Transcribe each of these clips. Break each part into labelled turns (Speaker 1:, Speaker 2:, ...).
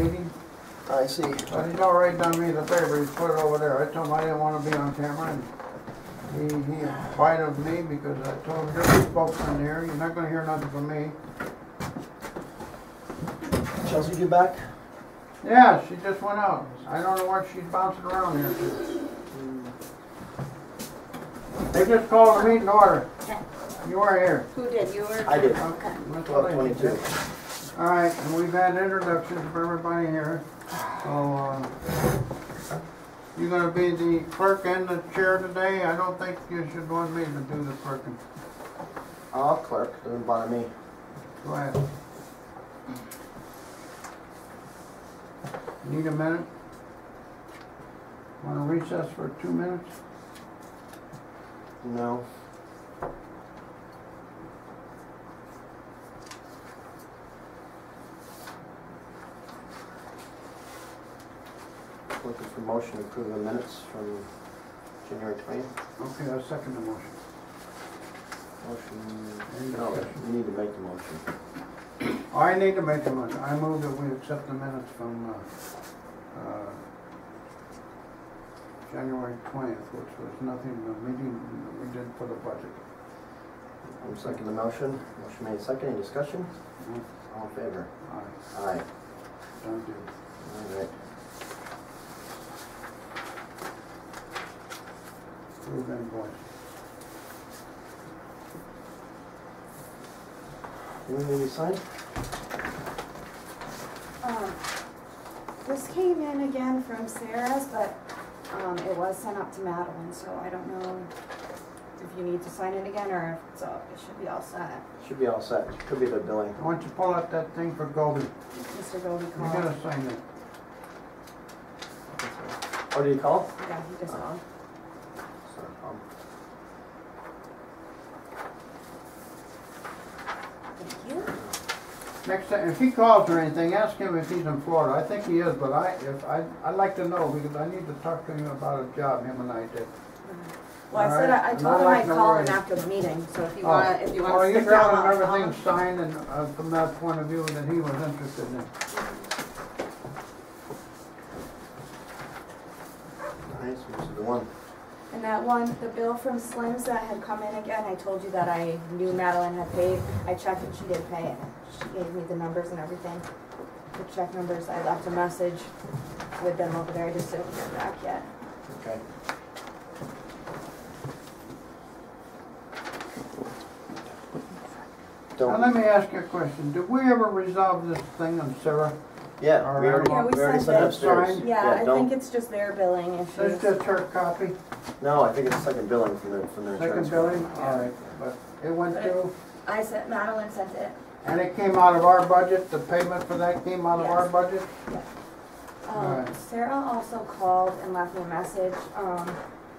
Speaker 1: meeting.
Speaker 2: I see.
Speaker 1: But he's already done me the favor, he's put it over there. I told him I didn't want to be on camera, and he invited of me because I told him, you're the spokesman here, you're not gonna hear nothing from me.
Speaker 2: Chelsea, you back?
Speaker 1: Yeah, she just went out. I don't know where she's bouncing around here to. They just called a meeting order. You were here.
Speaker 3: Who did? You were?
Speaker 2: I did.
Speaker 3: Okay.
Speaker 2: 12:22.
Speaker 1: Alright, and we've had introductions for everybody here. So, you're gonna be the clerk and the chair today. I don't think you should want me to do the clerking.
Speaker 2: I'll clerk, doesn't bother me.
Speaker 1: Go ahead. Need a minute? Want to recess for 2 minutes?
Speaker 2: No. Looking for motion to approve the minutes from January 20th.
Speaker 1: Okay, I'll second the motion.
Speaker 2: Motion. No, you need to make the motion.
Speaker 1: I need to make a motion. I move that we accept the minutes from January 20th, which was nothing, the meeting we did for the budget.
Speaker 2: I'm second the motion. Motion made second. Any discussion? All in favor?
Speaker 1: Aye.
Speaker 2: Aye.
Speaker 1: Done deal.
Speaker 2: All right.
Speaker 1: Approve invoice.
Speaker 2: Anything you signed?
Speaker 3: This came in again from Sarah's, but it was sent up to Madeline, so I don't know if you need to sign it again or if it's all, it should be all set.
Speaker 2: Should be all set. Could be the billing.
Speaker 1: Why don't you pull out that thing for Goldie?
Speaker 3: Mr. Goldie
Speaker 1: You
Speaker 3: called.
Speaker 1: gotta sign it.
Speaker 2: Oh, did you call?
Speaker 3: Yeah, he just called.
Speaker 2: Sorry,
Speaker 3: Thank you.
Speaker 1: Next time, if he calls or anything, ask him if he's in Florida. I think he is, but I'd like to know because I need to talk to him about a job him and I did.
Speaker 3: Well, I said I told him I'd call him after the meeting, so if you want to,
Speaker 1: Oh, you
Speaker 3: stick around,
Speaker 1: got
Speaker 3: I'll
Speaker 1: everything signed and from that point of view that he was interested in.
Speaker 2: Nice, this is the one.
Speaker 3: And that one, the bill from Slim's that had come in again, I told you that I knew Madeline had paid. I checked and she did pay it. She gave me the numbers and everything. The check numbers, I left a message with them over there. I just didn't hear back yet.
Speaker 2: Okay.
Speaker 1: Now let me ask you a question. Did we ever resolve this thing on Sarah?
Speaker 2: Yeah,
Speaker 1: All
Speaker 2: we
Speaker 1: right.
Speaker 2: already,
Speaker 3: Yeah, we
Speaker 2: we already
Speaker 3: sent
Speaker 2: sent it
Speaker 3: it.
Speaker 2: upstairs.
Speaker 1: Signed?
Speaker 3: Yeah, I
Speaker 2: don't.
Speaker 3: think it's just their billing issues.
Speaker 1: That's just her copy?
Speaker 2: No, I think it's second billing from the insurance.
Speaker 1: Second billing?
Speaker 2: company.
Speaker 1: All right, but it went
Speaker 3: But
Speaker 1: through,
Speaker 3: I sent, Madeline sent it.
Speaker 1: and it came out of our budget? The payment for that came out of our
Speaker 3: Yes.
Speaker 1: budget?
Speaker 3: Yeah.
Speaker 1: Alright.
Speaker 3: Sarah also called and left me a message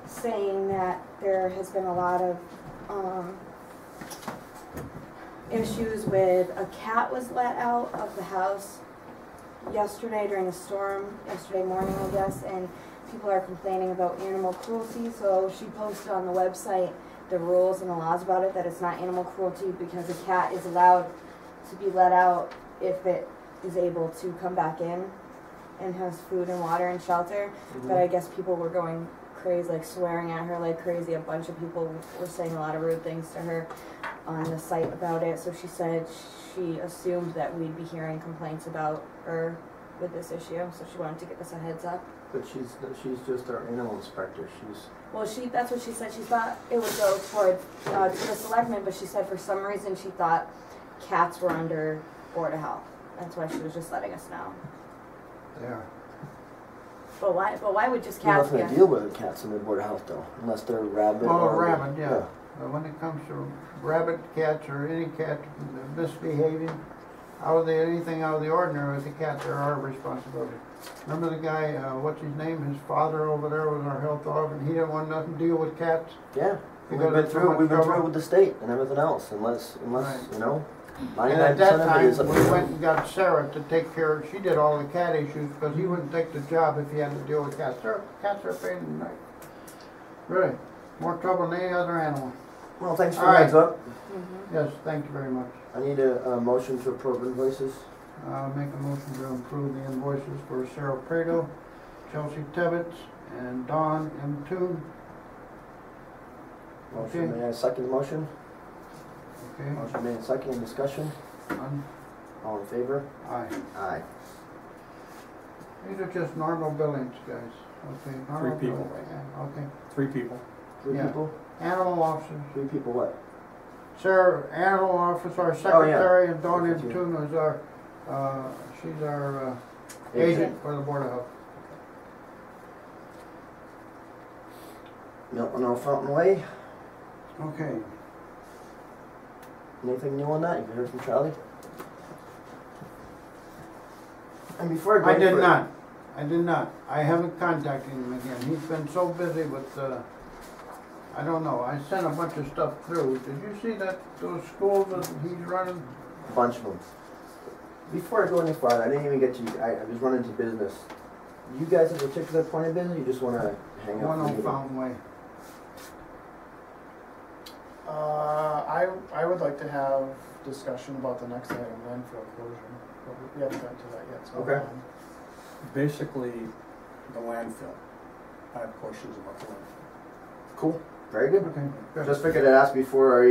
Speaker 3: saying that there has been a lot of issues with a cat was let out of the house yesterday during the storm, yesterday morning I guess, and people are complaining about animal cruelty, so she posted on the website the rules and the laws about it, that it's not animal cruelty because a cat is allowed to be let out if it is able to come back in and has food and water and shelter. But I guess people were going crazy, like swearing at her like crazy. A bunch of people were saying a lot of rude things to her on the site about it. So she said she assumed that we'd be hearing complaints about her with this issue. So she wanted to give us a heads up.
Speaker 2: But she's just our animal inspector.
Speaker 3: Well, that's what she said. She thought it would go toward to the selectmen, but she said for some reason she thought cats were under Board of Health. That's why she was just letting us know.
Speaker 1: Yeah.
Speaker 3: But why would just
Speaker 2: We're
Speaker 3: cats
Speaker 2: not going to deal with the cats in the Board of Health though, unless they're rabid.
Speaker 1: Oh,
Speaker 2: or
Speaker 1: rabbit, yeah. But when it comes to rabbit, cats, or any cat misbehaving, anything out of the ordinary with the cats, they're our responsibility. Remember the guy, what's his name? His father over there was our health officer, and he didn't want nothing to deal with cats.
Speaker 2: Yeah,
Speaker 1: He
Speaker 2: we've
Speaker 1: got
Speaker 2: been
Speaker 1: in so
Speaker 2: through.
Speaker 1: much
Speaker 2: We've been
Speaker 1: trouble.
Speaker 2: through with the state and everything else, unless
Speaker 1: Right.
Speaker 2: you know,
Speaker 1: And at
Speaker 2: 99%
Speaker 1: that
Speaker 2: of it
Speaker 1: time,
Speaker 2: is up
Speaker 1: we
Speaker 2: to
Speaker 1: went
Speaker 2: them.
Speaker 1: and got Sarah to take care of, she did all the cat issues, because he wouldn't take the job if he had to deal with cats. Cats are a pain in the neck. Really, more trouble than any other animal.
Speaker 2: Well, thanks for
Speaker 1: All
Speaker 2: the heads
Speaker 1: right.
Speaker 2: up.
Speaker 1: Yes, thank you very much.
Speaker 2: I need a motion to approve invoices.
Speaker 1: Make a motion to approve the invoices for Sarah Prado, Chelsea Tebbets, and Dawn M. Toon.
Speaker 2: Motion,
Speaker 1: Okay.
Speaker 2: may I second the motion?
Speaker 1: Okay.
Speaker 2: Motion made and seconded, discussion?
Speaker 1: None?
Speaker 2: All in favor?
Speaker 1: Aye.
Speaker 2: Aye.
Speaker 1: These are just normal billings, guys. Okay. Normal
Speaker 4: people.
Speaker 1: billings. Yeah, okay.
Speaker 4: 3 people.
Speaker 2: Three
Speaker 1: Yeah.
Speaker 2: people?
Speaker 1: Animal officers.
Speaker 2: Three people what?
Speaker 1: Sarah, animal officer, our
Speaker 2: Oh, yeah.
Speaker 1: secretary, and Dawn M.
Speaker 2: Thank you.
Speaker 1: Toon is our, she's our agent for the Board of Health.
Speaker 2: Milton O. Fountain Way,
Speaker 1: Okay.
Speaker 2: anything new on that? Have you heard from Charlie? And before I go
Speaker 1: I
Speaker 2: any
Speaker 1: did
Speaker 2: further-
Speaker 1: not. I did not. I haven't contacted him again. He's been so busy with, I don't know, I sent a bunch of stuff through. Did you see that, those schools that he's running?
Speaker 2: A bunch of them. Before I go any farther, I didn't even get to, I was running to business. You guys have a particular point of business, or you just wanna hang out?
Speaker 1: One
Speaker 2: for the
Speaker 1: on
Speaker 2: meeting?
Speaker 1: Fountain Way.
Speaker 5: I would like to have discussion about the next item, landfill closure, but we haven't gotten to that yet, so.
Speaker 2: Okay.
Speaker 4: Basically, the landfill. I have questions about the landfill.
Speaker 2: Cool, very good.
Speaker 1: Okay, good.
Speaker 2: Just figured I'd ask before I,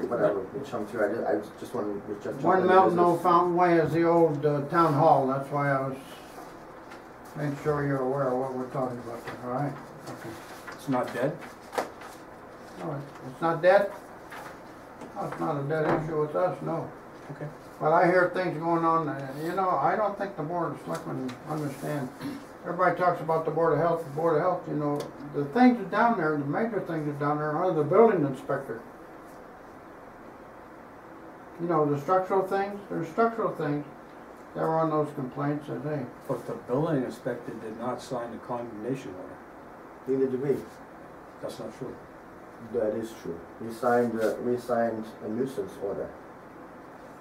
Speaker 2: whatever, we chum through, I just wanted, was just jumping
Speaker 1: One
Speaker 2: into
Speaker 1: Mountain No
Speaker 2: business.
Speaker 1: Fountain Way is the old town hall. That's why I was making sure you're aware of what we're talking about there, all right? Okay.
Speaker 4: It's not dead?
Speaker 1: No, it's not dead? No, it's not a dead issue with us, no.
Speaker 4: Okay.
Speaker 1: But I hear things going on, you know, I don't think the Board of Selectmen understand. Everybody talks about the Board of Health, you know, the things that down there, the major things that down there are the building inspector. You know, the structural things, there's structural things that were on those complaints that, hey,
Speaker 4: But the building inspector did not sign the condemnation order.
Speaker 2: Neither did we.
Speaker 4: That's not true.
Speaker 2: That is true. We signed a nuisance order.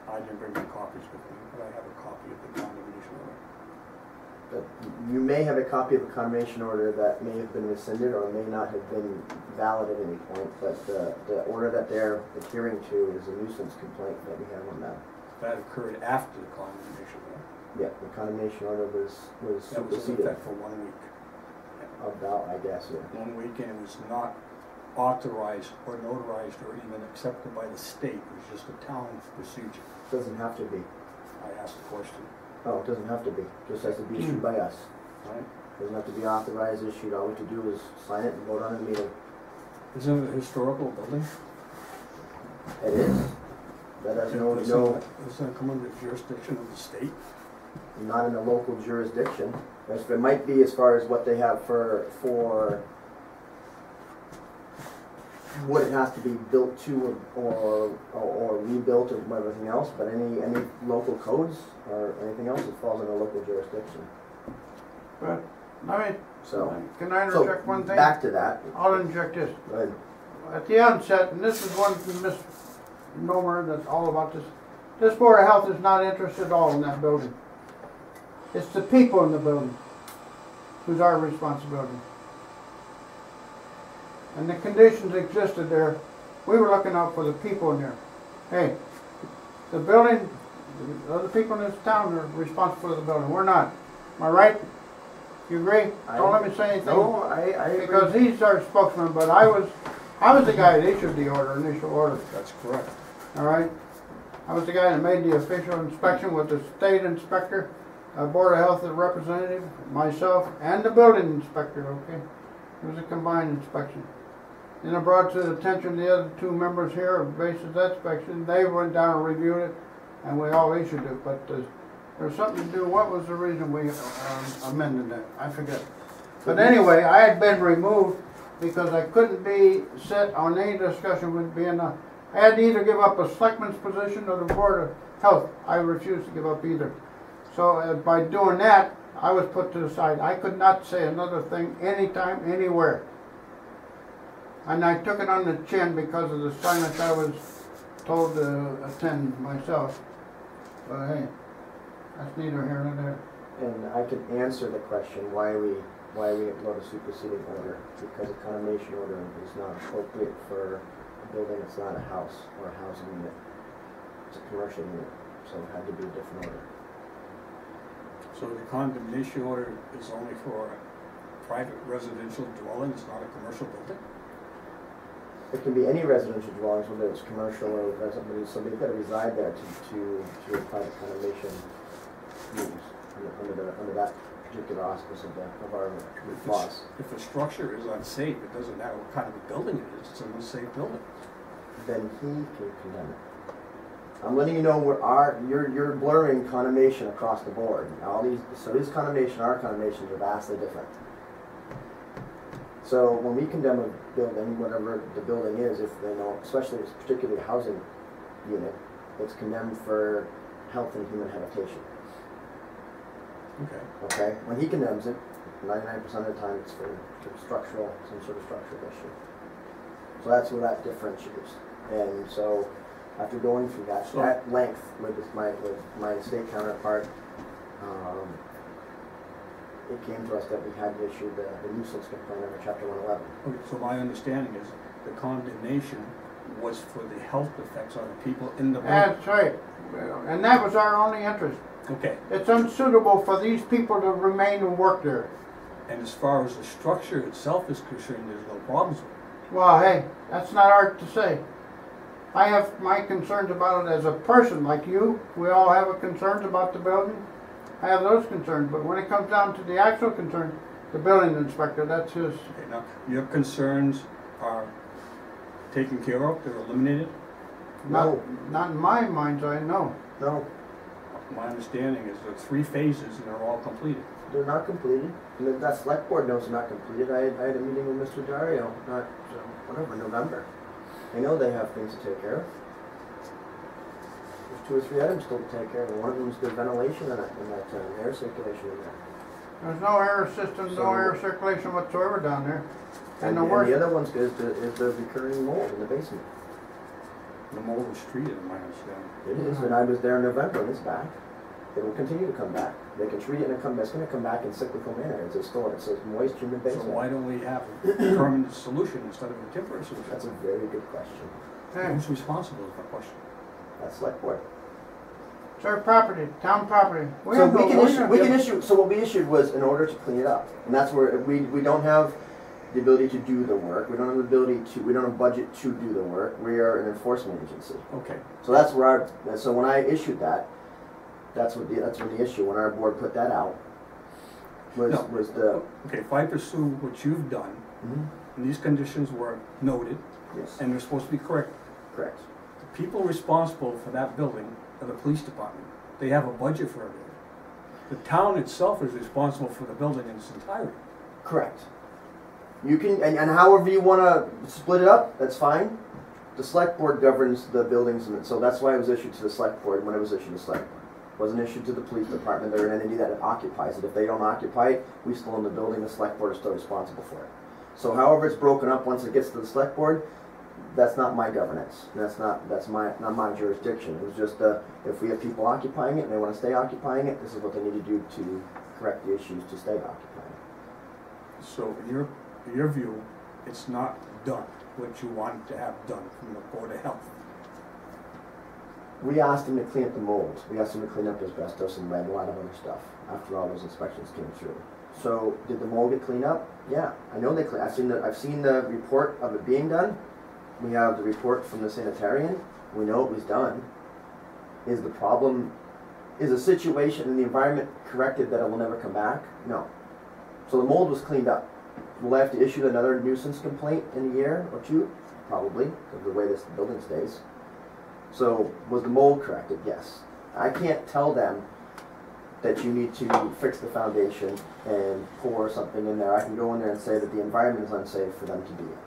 Speaker 4: I didn't bring my copies with me, but I have a copy of the condemnation order.
Speaker 2: That you may have a copy of a condemnation order that may have been rescinded or may not have been valid at any point, but the order that they're adhering to is a nuisance complaint that we have on them.
Speaker 4: That occurred after the condemnation order.
Speaker 2: Yeah, the condemnation order was
Speaker 4: That was in
Speaker 2: superseded.
Speaker 4: effect for 1 week.
Speaker 2: About, I guess, yeah.
Speaker 4: 1 week, and it was not authorized or notarized or even accepted by the state. It was just a town procedure.
Speaker 2: Doesn't have to be.
Speaker 4: I asked the question,
Speaker 2: Oh, it doesn't have to be. Just has to be issued by us.
Speaker 4: right?
Speaker 2: Doesn't have to be authorized, issued. All we have to do is sign it and vote on it in the meeting.
Speaker 4: Isn't it a historical building?
Speaker 2: It is. That has no,
Speaker 4: Doesn't it come under the jurisdiction of the state?
Speaker 2: not in a local jurisdiction. It might be as far as what they have for what it has to be built to or rebuilt or everything else, but any local codes or anything else, it falls in a local jurisdiction.
Speaker 1: but, I mean,
Speaker 2: So,
Speaker 1: can I interject one thing?
Speaker 2: back to that.
Speaker 1: I'll interject this.
Speaker 2: Go ahead.
Speaker 1: At the onset, and this is one misnomer that's all about this Board of Health is not interested at all in that building. It's the people in the building who's our responsibility. And the conditions existed there, we were looking out for the people in there. Hey, the building, the other people in this town are responsible for the building, we're not. Am I right? You agree? Don't let me say anything.
Speaker 2: No, I agree.
Speaker 1: Because he's our spokesman, but I was the guy that issued the initial order,
Speaker 4: That's correct.
Speaker 1: all right? I was the guy that made the official inspection with the state inspector, Board of Health representative, myself, and the building inspector, okay? It was a combined inspection. Then I brought to the attention of the other two members here of basis inspection. They went down and reviewed it, and we all issued it, but there's something to do, what was the reason we amended that? I forget. But anyway, I had been removed because I couldn't be set on any discussion with being I had to either give up a selectman's position or the Board of Health. I refused to give up either. So by doing that, I was put to the side. I could not say another thing anytime, anywhere. And I took it on the chin because of the silence I was told to attend myself. But hey, that's neither here nor there.
Speaker 2: And I can answer the question why we upload a superseding order, because a condemnation order is not appropriate for a building that's not a house or a housing unit. It's a commercial unit, so it had to be a different order.
Speaker 4: So the condemnation order is only for a private residential dwelling, it's not a commercial building?
Speaker 2: It can be any residential dwellings, whether it's commercial or somebody's got to reside there to apply the condemnation rules under that particular auspice of our laws.
Speaker 4: If the structure is unsafe, it doesn't matter what kind of a building it is, it's an unsafe building.
Speaker 2: Then he can condemn it. I'm letting you know you're blurring condemnation across the board. So his condemnation, our condemnations are vastly different. So when we condemn a building, whatever the building is, if they know, especially if it's particularly a housing unit, it's condemned for health and human habitation.
Speaker 4: Okay.
Speaker 2: Okay? When he condemns it, 99% of the time it's for structural, some sort of structural issue. So that's where that differentiates. And so after going through that at length with my state counterpart, it came to us that we had to issue the nuisance complaint under Chapter 111.
Speaker 4: Okay, so my understanding is the condemnation was for the health effects on the people in the building.
Speaker 1: That's right. And that was our only interest.
Speaker 4: Okay.
Speaker 1: It's unsuitable for these people to remain and work there.
Speaker 4: And as far as the structure itself is concerned, there's no problems with it.
Speaker 1: Well, hey, that's not hard to say. I have my concerns about it as a person like you. We all have a concerns about the building. I have those concerns, but when it comes down to the actual concern, the building inspector, that's his.
Speaker 4: Okay, now, your concerns are taken care of, they're eliminated?
Speaker 2: No.
Speaker 1: Not in my mind's eye, no.
Speaker 2: No,
Speaker 4: My understanding is there are 3 phases and they're all completed.
Speaker 2: they're not completed. And that select board knows they're not completed. I had a meeting with Mr. Dario, November. I know they have things to take care of. There's 2 or 3 items still to take care of, and one of them is the ventilation and that air circulation in there.
Speaker 1: There's no air system, no air circulation whatsoever down there. And the worst.
Speaker 2: The other one's is the recurring mold in the basement.
Speaker 4: The mold was treated, in my understanding.
Speaker 2: It is, and I was there in November, and it's back. It will continue to come back. They can treat it and it's going to come back in cyclical manner. It's moisture in the
Speaker 4: So
Speaker 2: basement.
Speaker 4: why don't we have a permanent solution instead of a temporary solution?
Speaker 2: That's a very good question.
Speaker 1: Hey,
Speaker 4: Who's responsible is my question.
Speaker 2: That's select board.
Speaker 1: it's our property, town property.
Speaker 2: So we can issue. So what we issued was an order to clean it up, and that's where we don't have the ability to do the work. We don't have the ability to. We don't have budget to do the work. We are an enforcement agency.
Speaker 4: Okay.
Speaker 2: So that's where So when I issued that, that's what the issue. When our board put that out, was the.
Speaker 4: Okay, if I pursue what you've done, and these conditions were noted,
Speaker 2: Yes.
Speaker 4: and they're supposed to be correct,
Speaker 2: Correct.
Speaker 4: the people responsible for that building are the police department. They have a budget for everything. The town itself is responsible for the building in its entirety.
Speaker 2: Correct. You can, and however you want to split it up, that's fine. The select board governs the buildings, and so that's why it was issued to the select board when it was issued to the select board. It wasn't issued to the police department. They're an entity that occupies it. If they don't occupy it, we still own the building. The select board is still responsible for it. So however it's broken up once it gets to the select board, that's not my governance. That's not my jurisdiction. It was just if we have people occupying it and they want to stay occupying it, this is what they need to do to correct the issues to stay occupying it.
Speaker 4: So in your view, it's not done what you want to have done from the Board of Health.
Speaker 2: We asked them to clean up the mold. We asked them to clean up asbestos and lead and a lot of other stuff after all those inspections came through. So did the mold get cleaned up? Yeah, I know they cleaned. I've seen the report of it being done. We have the report from the sanitarian. We know it was done. Is the situation in the environment corrected that it will never come back? No. So the mold was cleaned up. Will I have to issue another nuisance complaint in a year or 2? Probably, because of the way this building stays. So was the mold corrected? Yes. I can't tell them that you need to fix the foundation and pour something in there. I can go in there and say that the environment is unsafe for them to be in.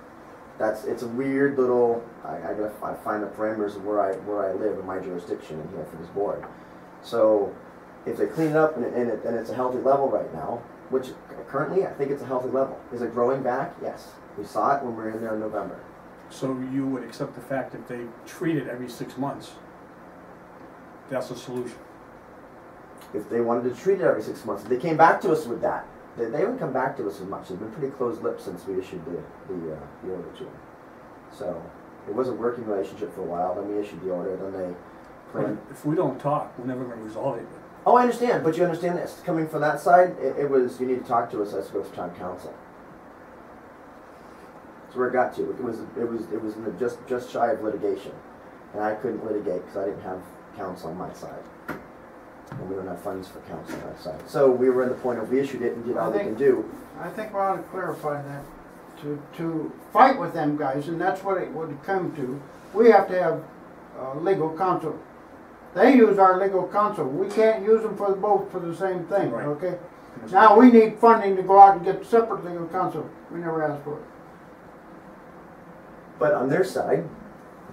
Speaker 2: It's a weird little. I gotta find the parameters of where I live in my jurisdiction in here for this board. So if they clean it up and it's a healthy level right now, which currently I think it's a healthy level. Is it growing back? Yes. We saw it when we were in there in November.
Speaker 4: So you would accept the fact that they treat it every 6 months, that's a solution?
Speaker 2: If they wanted to treat it every 6 months, they came back to us with that. They haven't come back to us with much. They've been pretty closed-lipped since we issued the order to them. So it was a working relationship for a while. Then we issued the order. Then they planned.
Speaker 4: If we don't talk, we're never going to resolve it.
Speaker 2: Oh, I understand, but you understand this, coming from that side, it was, you need to talk to us, let's go to town council. That's where it got to, it was in the just shy of litigation. And I couldn't litigate because I didn't have counsel on my side. And we don't have funds for counsel on that side. So we were in the point of, we issued it and did all we can do.
Speaker 1: I think we ought to clarify that. To fight with them guys, and that's what it would come to, we have to have legal counsel. They use our legal counsel. We can't use them for both for the same thing,
Speaker 4: Right.
Speaker 1: okay? Now we need funding to go out and get separate legal counsel. We never asked for it.
Speaker 2: But on their side,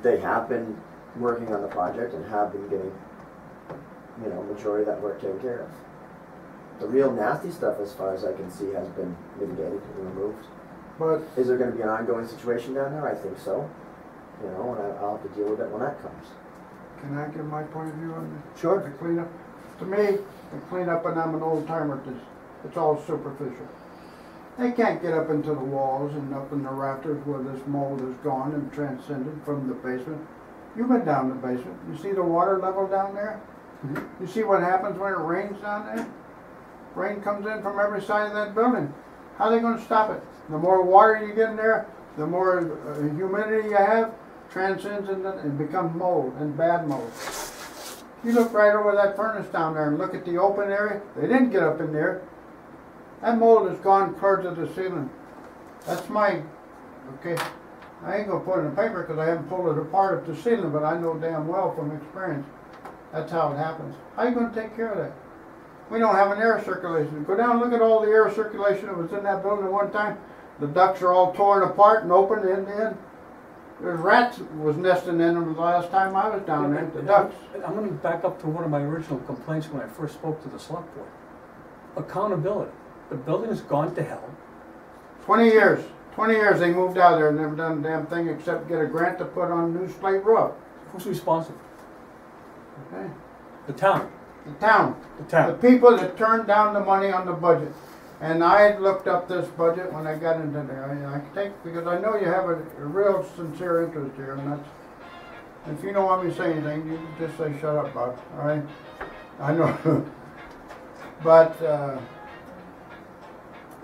Speaker 2: they have been working on the project and have been getting, you know, majority of that work taken care of. The real nasty stuff, as far as I can see, has been mitigated and removed.
Speaker 1: But
Speaker 2: Is there going to be an ongoing situation down there? I think so. You know, and I'll have to deal with it when that comes.
Speaker 1: can I give my point of view on the
Speaker 2: Sure.
Speaker 1: cleanup? To me, the cleanup, and I'm an old timer at this, it's all superficial. They can't get up into the walls and up in the rafters where this mold is gone and transcended from the basement. You've been down the basement. You see the water level down there?
Speaker 4: Mm-hmm.
Speaker 1: You see what happens when it rains down there? Rain comes in from every side of that building. How are they going to stop it? The more water you get in there, the more humidity you have, transcends and becomes mold and bad mold. You look right over that furnace down there and look at the open area. They didn't get up in there. That mold has gone clear to the ceiling. That's my, okay, I ain't gonna put it in paper because I haven't pulled it apart at the ceiling, but I know damn well from experience, that's how it happens. How are you gonna take care of that? We don't have an air circulation. Go down and look at all the air circulation that was in that building at one time. The ducts are all torn apart and open end to end. There's rats was nesting in them the last time I was down there, the ducts.
Speaker 4: I'm going to back up to one of my original complaints when I first spoke to the select board. Accountability. The building has gone to hell.
Speaker 1: 20 years. 20 years they moved out there and never done a damn thing except get a grant to put on a new slate roof.
Speaker 4: Who's responsible?
Speaker 1: Okay?
Speaker 4: The town.
Speaker 1: The town.
Speaker 4: The
Speaker 1: The
Speaker 4: town.
Speaker 1: people that turned down the money on the budget. And I looked up this budget when I got into there. I think, because I know you have a real sincere interest here, and that's, if you don't want me to say anything, you can just say shut up, Bob, all right? I know. But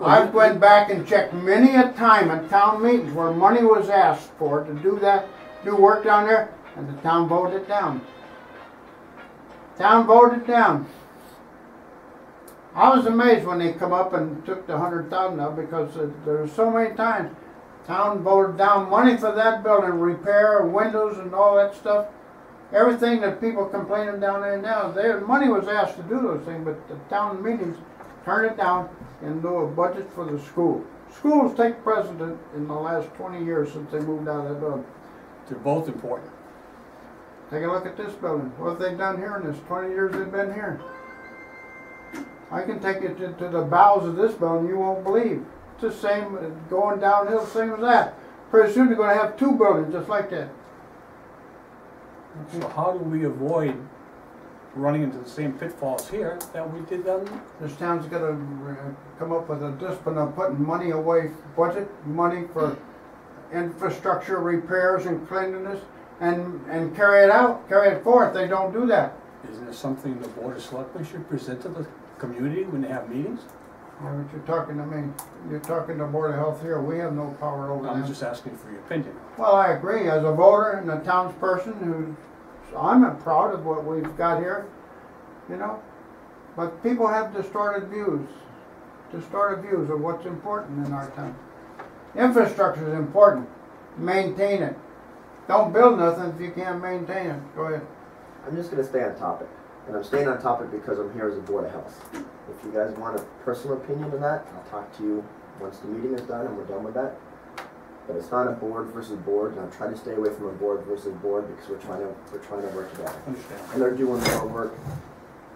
Speaker 1: I've went back and checked many a time at town meetings where money was asked for to do that, do work down there, and the town voted it down. Town voted it down. I was amazed when they come up and took the 100,000 out because there were so many times town voted down money for that building, repair, windows and all that stuff. Everything that people complaining down there now, money was asked to do those things, but the town meetings turned it down and do a budget for the school. Schools take precedent in the last 20 years since they moved out of that building.
Speaker 4: They're both important.
Speaker 1: Take a look at this building. What have they done here in this 20 years they've been here? I can take you to the bowels of this building, you won't believe. It's the same, going downhill, same as that. Pretty soon they're going to have two buildings just like that.
Speaker 4: So how do we avoid running into the same pitfalls here that we did down there?
Speaker 1: This town's got to come up with a discipline of putting money away, budget money for infrastructure repairs and cleanliness, and carry it out, carry it forth. They don't do that.
Speaker 4: Isn't it something the Board of Selectmen should present to the community when they have meetings?
Speaker 1: Why aren't you talking to me? You're talking to Board of Health here. We have no power over
Speaker 4: I'm
Speaker 1: that.
Speaker 4: just asking for your opinion.
Speaker 1: Well, I agree. As a voter and a townsperson I'm proud of what we've got here, you know. But people have distorted views of what's important in our town. Infrastructure is important. Maintain it. Don't build nothing if you can't maintain it. Go ahead.
Speaker 2: I'm just going to stay on topic. And I'm staying on topic because I'm here as a Board of Health. If you guys want a personal opinion on that, I'll talk to you once the meeting is done and we're done with that. But it's not a board versus board, and I'm trying to stay away from a board versus board because we're trying to work together.
Speaker 4: Understand.
Speaker 2: And they're doing more work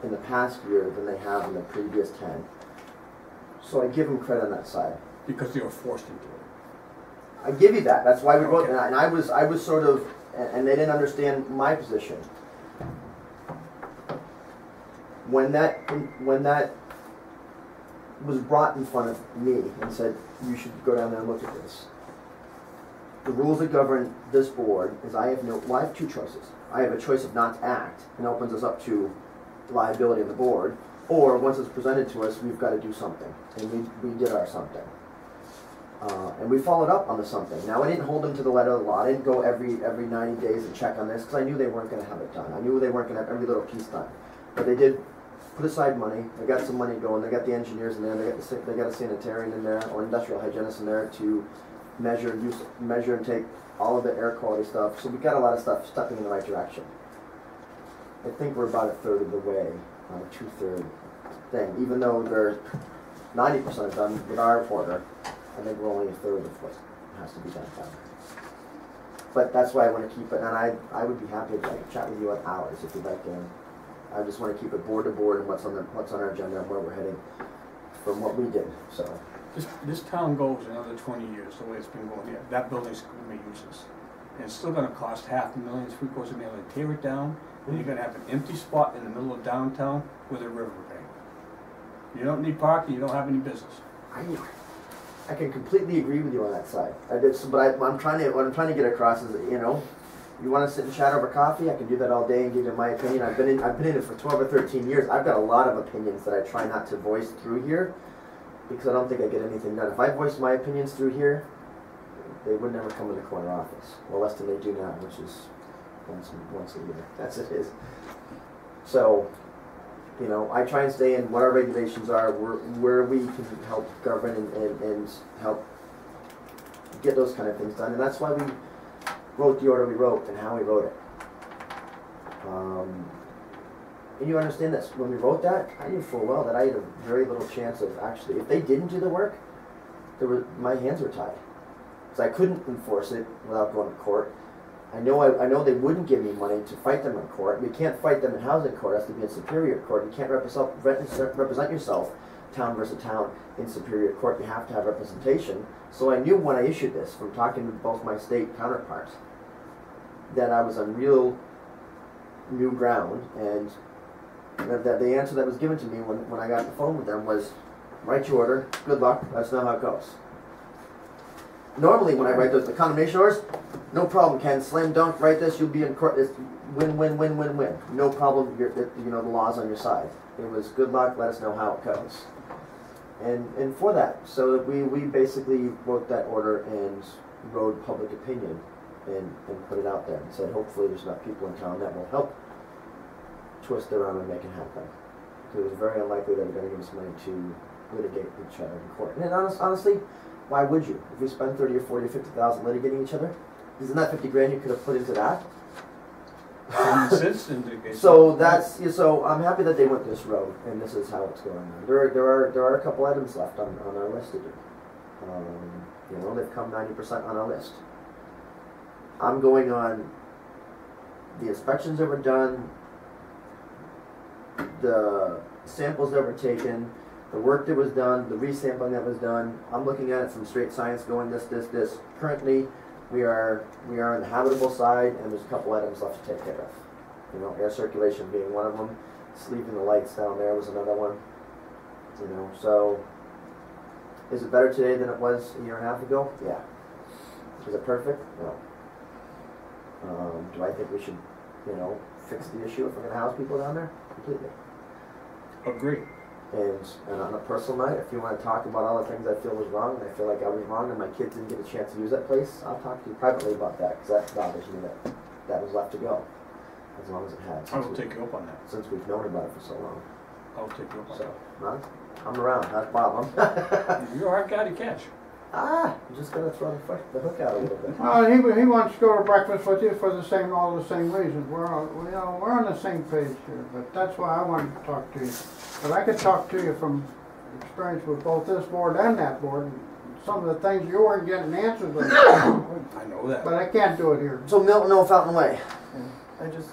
Speaker 2: in the past year than they have in the previous 10. So I give them credit on that side.
Speaker 4: Because they were forced into it.
Speaker 2: I give you that. That's why we wrote
Speaker 4: Okay.
Speaker 2: that. And I was sort of, and they didn't understand my position. When that was brought in front of me and said, you should go down there and look at this. The rules that govern this board is I have two choices. I have a choice of not to act, and opens us up to liability on the board, or once it's presented to us, we've got to do something, and we did our something. And we followed up on the something. Now, I didn't hold them to the letter of the law. I didn't go every 90 days and check on this, because I knew they weren't going to have it done. I knew they weren't going to have every little piece done. But they did put aside money. They got some money going. They got the engineers in there. They got a sanitarian in there, or industrial hygienist in there to measure and take all of the air quality stuff. So we got a lot of stuff stepping in the right direction. I think we're about a third of the way on a 2/3 thing. Even though they're 90% done with our reporter, I think we're only a third of what has to be done. But that's why I want to keep it, and I would be happy to chat with you on hours if you'd like to. I just want to keep it board to board and what's on our agenda and where we're heading from what we did. So
Speaker 4: This town goes another 20 years, the way it's been going. Yeah, that building's going to be useless. And it's still going to cost $500,000, $750,000 to tear it down. And you're going to have an empty spot in the middle of downtown with a river bank. You don't need parking, you don't have any business.
Speaker 2: I can completely agree with you on that side. But what I'm trying to get across is that, you want to sit and chat over coffee? I can do that all day and give you my opinion. I've been in it for 12 or 13 years. I've got a lot of opinions that I try not to voice through here because I don't think I get anything done. If I voiced my opinions through here, they would never come in the corner office. Well, less than they do now, which is once a year. That's it is. So, I try and stay in what our regulations are, where we can help govern and help get those kind of things done. And that's why we wrote the order we wrote and how we wrote it. And you understand this, when we wrote that, I knew full well that I had a very little chance of actually, if they didn't do the work, my hands were tied. Because I couldn't enforce it without going to court. I know they wouldn't give me money to fight them in court. You can't fight them in housing court. It has to be in Superior Court. You can't represent yourself, town versus town, in Superior Court. You have to have representation. So I knew when I issued this, from talking to both my state counterparts, that I was on real new ground, and that the answer that was given to me when I got the phone with them was, write your order, good luck, let's know how it goes. Normally when I write the condemnation orders, no problem, Ken, slam dunk, write this, you'll be in court, it's win, win, win, win, win. No problem, the law's on your side. It was good luck, let us know how it goes. And for that, so we basically wrote that order and wrote public opinion and put it out there and said, hopefully there's enough people in town that will help twist it around and make it happen. Because it was very unlikely that they're going to give us money to litigate each other in court. And honestly, why would you? If we spend 30 or 40 or 50,000 litigating each other, isn't that 50 grand you could have put into that? So I'm happy that they went this road, and this is how it's going on. There are a couple items left on our list to do. They've come 90% on our list. I'm going on the inspections that were done, the samples that were taken, the work that was done, the resampling that was done. I'm looking at it from straight science, going this. Currently, we are on the habitable side, and there's a couple items left to take care of. Air circulation being one of them. Sleeping the lights down there was another one. So is it better today than it was a year and a half ago? Yeah. Is it perfect? No. Do I think we should, fix the issue if we're going to house people down there? Completely.
Speaker 4: Agree.
Speaker 2: And on a personal night, if you want to talk about all the things I feel was wrong, and I feel like I was wrong, and my kids didn't get a chance to use that place, I'll talk to you privately about that, because that bothers me that was left to go, as long as it had.
Speaker 4: I will take you up on that.
Speaker 2: Since we've known about it for so long.
Speaker 4: I'll take you up on
Speaker 2: that. I'm around, that's Bob.
Speaker 4: You're a hard guy to catch.
Speaker 2: I'm just going to throw the hook out a little bit.
Speaker 1: He wants to go to breakfast with you for all the same reasons. We're on the same page here, but that's why I wanted to talk to you. But I could talk to you from experience with both this board and that board. Some of the things you weren't getting answers with.
Speaker 4: I know that.
Speaker 1: But I can't do it here.
Speaker 2: So Milton, no Fountain Way.
Speaker 5: I just.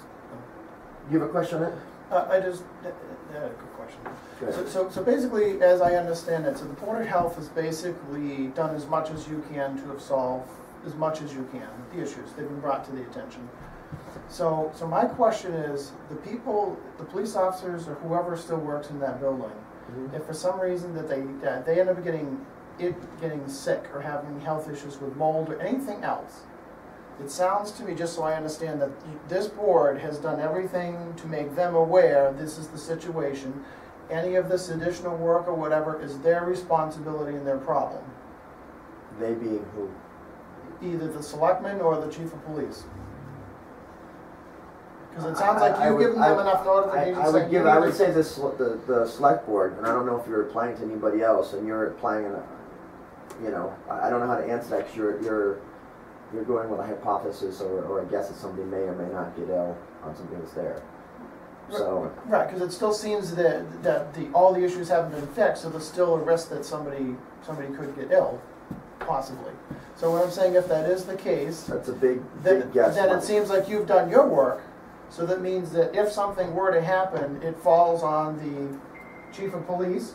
Speaker 2: You have a question on it?
Speaker 5: Yeah, good question. So basically, as I understand it, so the Board of Health has basically done as much as you can to have solved as much as you can the issues they've been brought to the attention. So my question is, the police officers or whoever still works in that building, if for some reason that they end up getting sick or having health issues with mold or anything else, It sounds to me, just so I understand, that this board has done everything to make them aware this is the situation. Any of this additional work or whatever is their responsibility and their problem.
Speaker 2: They being who?
Speaker 5: Either the selectman or the chief of police. Because it sounds like you've given them enough notification.
Speaker 2: I would say this, the select board, and I don't know if you're applying to anybody else, and you're applying, you know, I don't know how to answer that, because you're going with a hypothesis or a guess that somebody may or may not get ill on something that's there. So
Speaker 5: right, because it still seems that all the issues haven't been fixed, so there's still a risk that somebody could get ill, possibly. So what I'm saying, if that is the case,
Speaker 2: that's a big
Speaker 5: then
Speaker 2: guess.
Speaker 5: Then it seems like you've done your work. So that means that if something were to happen, it falls on the chief of police,